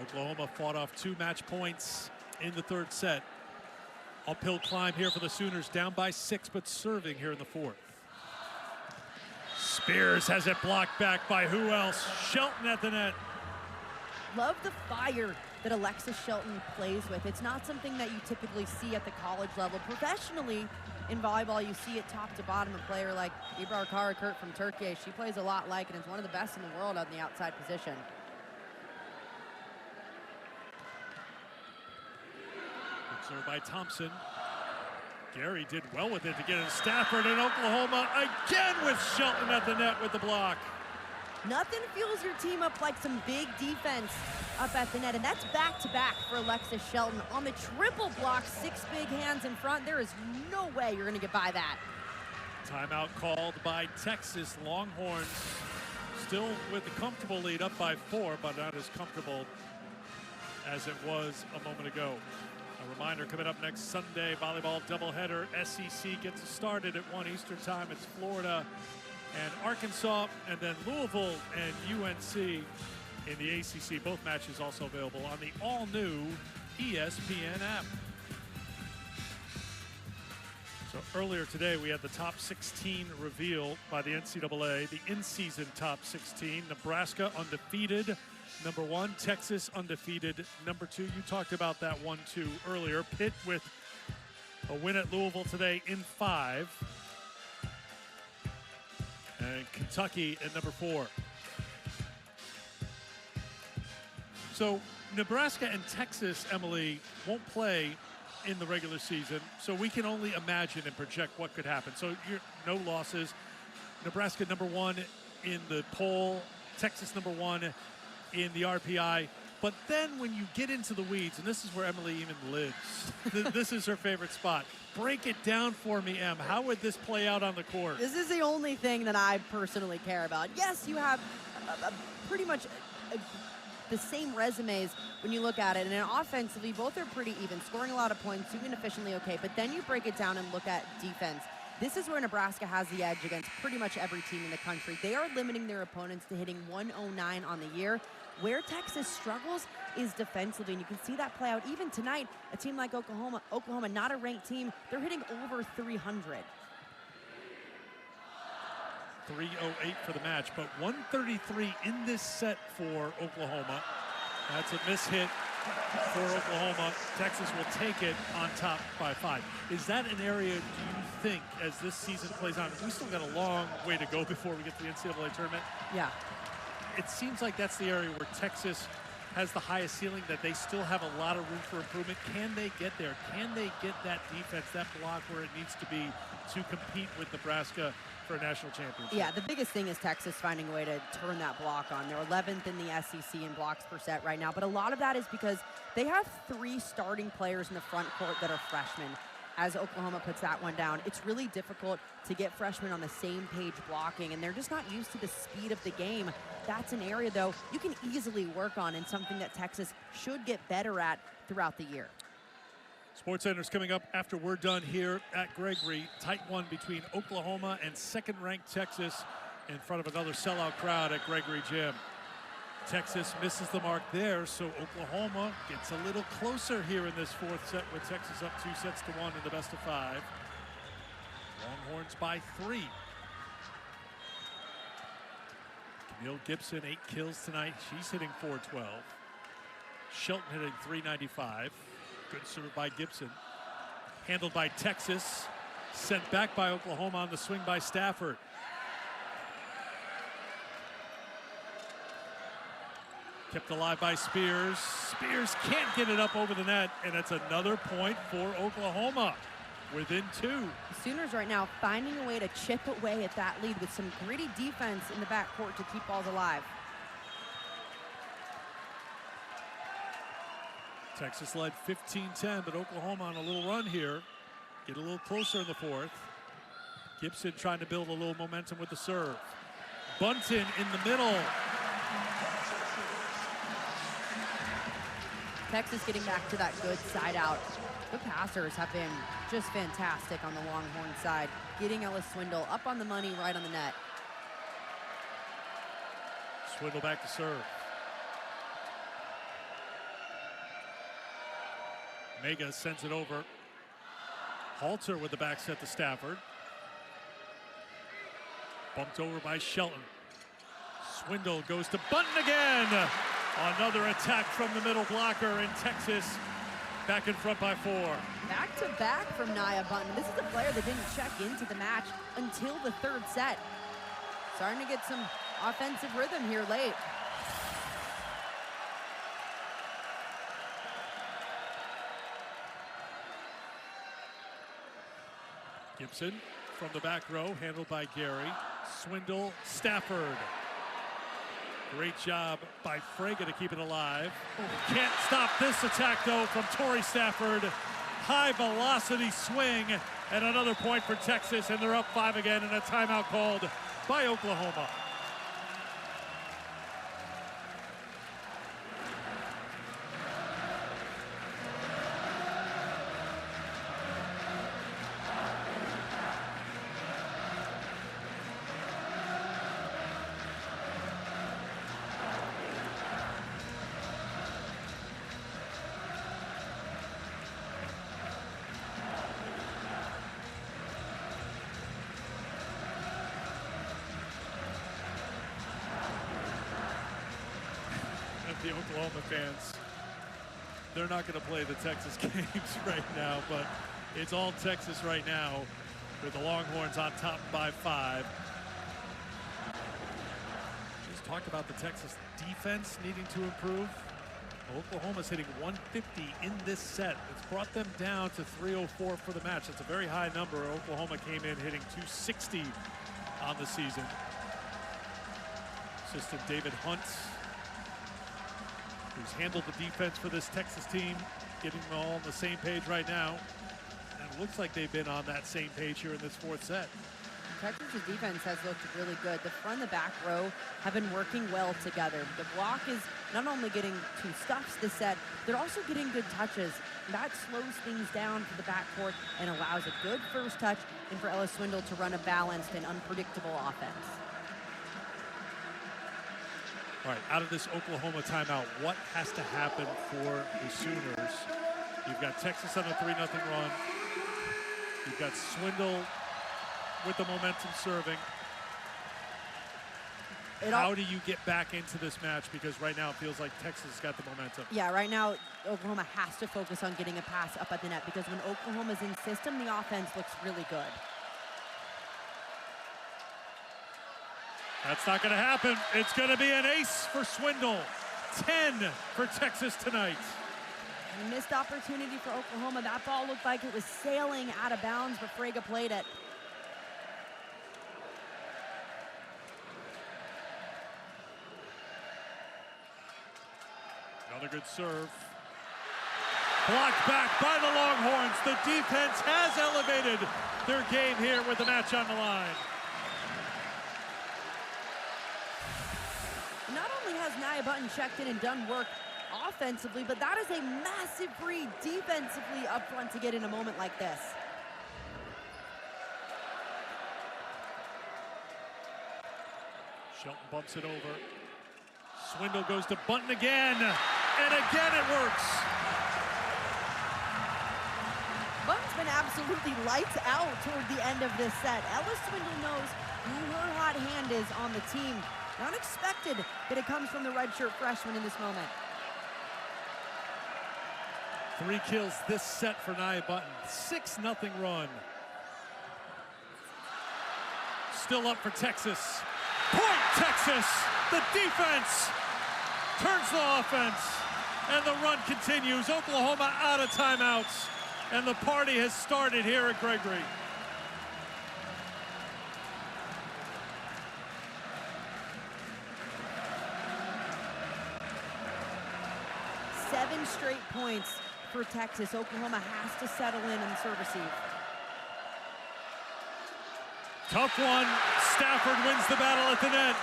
Oklahoma fought off 2 match points in the 3rd set. Uphill climb here for the Sooners, down by 6, but serving here in the 4th. Spears has it blocked back by who else? Shelton at the net. Love the fire that Alexis Shelton plays with. It's not something that you typically see at the college level. Professionally, in volleyball, you see it top to bottom. A player like Ebrar Karakurt from Turkey, she plays a lot like, and is one of the best in the world on the outside position. Good serve by Thompson. Gary did well with it to get in. Stafford in Oklahoma again with Shelton at the net with the block. Nothing fuels your team up like some big defense up at the net, and that's back-to-back for Alexis Shelton. On the triple block, 6 big hands in front, there is no way you're gonna get by that. Timeout called by Texas. Longhorns still with a comfortable lead, up by 4, but not as comfortable as it was a moment ago. A reminder, coming up next Sunday, volleyball doubleheader. SEC gets started at 1 Eastern time. It's Florida and Arkansas, and then Louisville and UNC in the ACC. Both matches also available on the all-new ESPN app. So earlier today, we had the top 16 revealed by the NCAA, the in-season top 16. Nebraska undefeated, number 1. Texas undefeated, number 2. You talked about that 1-2 earlier. Pitt with a win at Louisville today in 5. And Kentucky at number 4. So Nebraska and Texas, Emily, won't play in the regular season, so we can only imagine and project what could happen. So no losses. Nebraska number 1 in the poll, Texas number 1 in the RPI. But then when you get into the weeds, and this is where Emily even lives, this is her favorite spot. Break it down for me, Em. How would this play out on the court? This is the only thing that I personally care about. Yes, you have pretty much the same resumes when you look at it, and offensively, both are pretty even, scoring a lot of points, doing efficiently okay, but then you break it down and look at defense. This is where Nebraska has the edge against pretty much every team in the country. They are limiting their opponents to hitting 109 on the year. Where Texas struggles is defensively, and you can see that play out even tonight. A team like Oklahoma, not a ranked team, they're hitting over 300. 3:08 for the match, but 133 in this set for Oklahoma. That's a mishit for Oklahoma. Texas will take it on top by 5. Is that an area, do you think, as this season plays on, we still got a long way to go before we get to the NCAA tournament? Yeah. It seems like that's the area where Texas has the highest ceiling, that they still have a lot of room for improvement. Can they get there? Can they get that defense, that block where it needs to be to compete with Nebraska for a national championship? Yeah, the biggest thing is Texas finding a way to turn that block on. They're 11th in the SEC in blocks per set right now, but a lot of that is because they have 3 starting players in the front court that are freshmen. As Oklahoma puts that one down, it's really difficult to get freshmen on the same page blocking, and they're just not used to the speed of the game. That's an area, though, you can easily work on, and something that Texas should get better at throughout the year. SportsCenter's coming up after we're done here at Gregory. Tight one between Oklahoma and second-ranked Texas in front of another sellout crowd at Gregory Gym. Texas misses the mark there, so Oklahoma gets a little closer here in this 4th set with Texas up 2-1 in the best of 5. Longhorns by 3. Camille Gibson, 8 kills tonight. She's hitting .412. Shelton hitting .395. Good serve by Gibson. Handled by Texas. Sent back by Oklahoma on the swing by Stafford. Kept alive by Spears. Spears can't get it up over the net, and it's another point for Oklahoma. Within 2. The Sooners right now finding a way to chip away at that lead with some gritty defense in the backcourt to keep balls alive. Texas led 15-10, but Oklahoma on a little run here. Get a little closer in the 4th. Gibson trying to build a little momentum with the serve. Bunton in the middle. Texas getting back to that good side out. The passers have been just fantastic on the Longhorn side, getting Ellis Swindle up on the money, right on the net. Swindle back to serve. Mega sends it over. Halter with the back set to Stafford. Bumped over by Shelton. Swindle goes to Bunton again. Another attack from the middle blocker, and Texas back in front by 4. Back to back from Nia Bunton. This is a player that didn't check into the match until the 3rd set. Starting to get some offensive rhythm here late. Gibson from the back row, handled by Gary. Swindle, Stafford. Great job by Frege to keep it alive. Can't stop this attack, though, from Torrey Stafford. High velocity swing, and another point for Texas, and they're up 5 again, and a timeout called by Oklahoma. The Oklahoma fans, they're not going to play the Texas games right now, but it's all Texas right now with the Longhorns on top by 5. Just talked about the Texas defense needing to improve. Oklahoma's hitting 150 in this set. It's brought them down to 304 for the match. That's a very high number. Oklahoma came in hitting 260 on the season. Assistant David Hunt, who's handled the defense for this Texas team, getting them all on the same page right now. And it looks like they've been on that same page here in this 4th set. Texas's defense has looked really good. The front and the back row have been working well together. The block is not only getting 2 stuffs this set, they're also getting good touches. That slows things down for the backcourt and allows a good first touch and for Ellis Swindle to run a balanced and unpredictable offense. All right, out of this Oklahoma timeout, what has to happen for the Sooners? You've got Texas on a 3-0 run. You've got Swindle with the momentum serving. How do you get back into this match? Because right now it feels like Texas has got the momentum. Yeah, right now Oklahoma has to focus on getting a pass up at the net because when Oklahoma's in system, the offense looks really good. That's not going to happen. It's going to be an ace for Swindle. 10 for Texas tonight. A missed opportunity for Oklahoma. That ball looked like it was sailing out of bounds, but Frege played it. Another good serve. Blocked back by the Longhorns. The defense has elevated their game here with the match on the line. Not only has Nia Button checked in and done work offensively, but that is a massive read defensively up front to get in a moment like this. Shelton bumps it over. Swindle goes to Button again, and again it works. Button's been absolutely lights out toward the end of this set. Ella Swindle knows who her hot hand is on the team. Unexpected that it comes from the redshirt freshman in this moment. 3 kills this set for Nia Button. 6-0 run. Still up for Texas. Point Texas! The defense turns the offense, and the run continues. Oklahoma out of timeouts, and the party has started here at Gregory. Seven straight points for Texas. Oklahoma has to settle in and serve receive. Tough one. Stafford wins the battle at the net.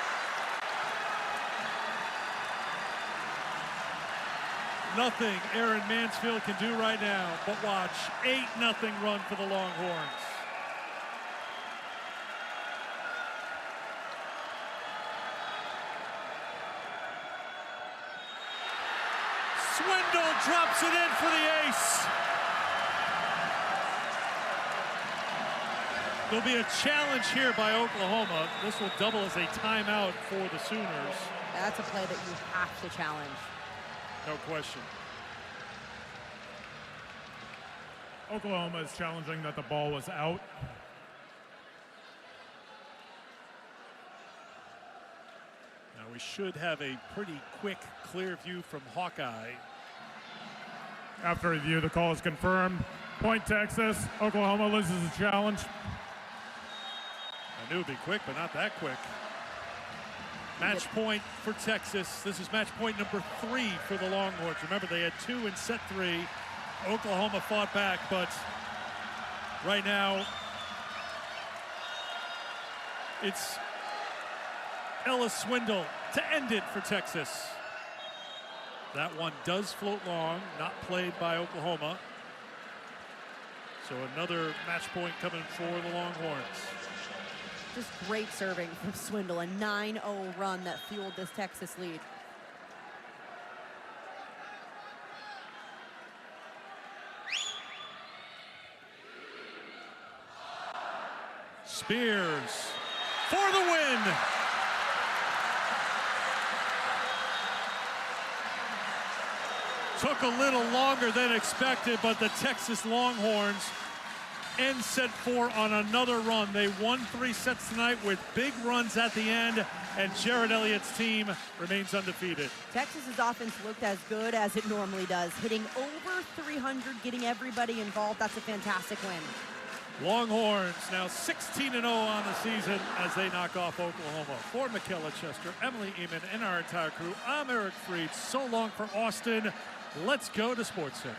Nothing Aaron Mansfield can do right now but watch. 8-0 run for the Longhorns. Swindle drops it in for the ace. There'll be a challenge here by Oklahoma. This will double as a timeout for the Sooners. That's a play that you have to challenge. No question. Oklahoma is challenging that the ball was out. Now we should have a pretty quick, clear view from Hawkeye. After review, the call is confirmed. Point Texas. Oklahoma loses the challenge. I knew it'd be quick, but not that quick. Match point for Texas. This is match point number 3 for the Longhorns. Remember, they had 2 in set 3. Oklahoma fought back, but right now it's Ella Swindle to end it for Texas. That one does float long, not played by Oklahoma. So another match point coming for the Longhorns. Just great serving from Swindle, a 9-0 run that fueled this Texas lead. Spears for the win. Took a little longer than expected, but the Texas Longhorns end set 4 on another run. They won 3 sets tonight with big runs at the end, and Jared Elliott's team remains undefeated. Texas's offense looked as good as it normally does, hitting over 300, getting everybody involved. That's a fantastic win. Longhorns now 16-0 on the season as they knock off Oklahoma. For Michaela Chester, Emily Eamon, and our entire crew, I'm Eric Freed. So long for Austin. Let's go to SportsCenter.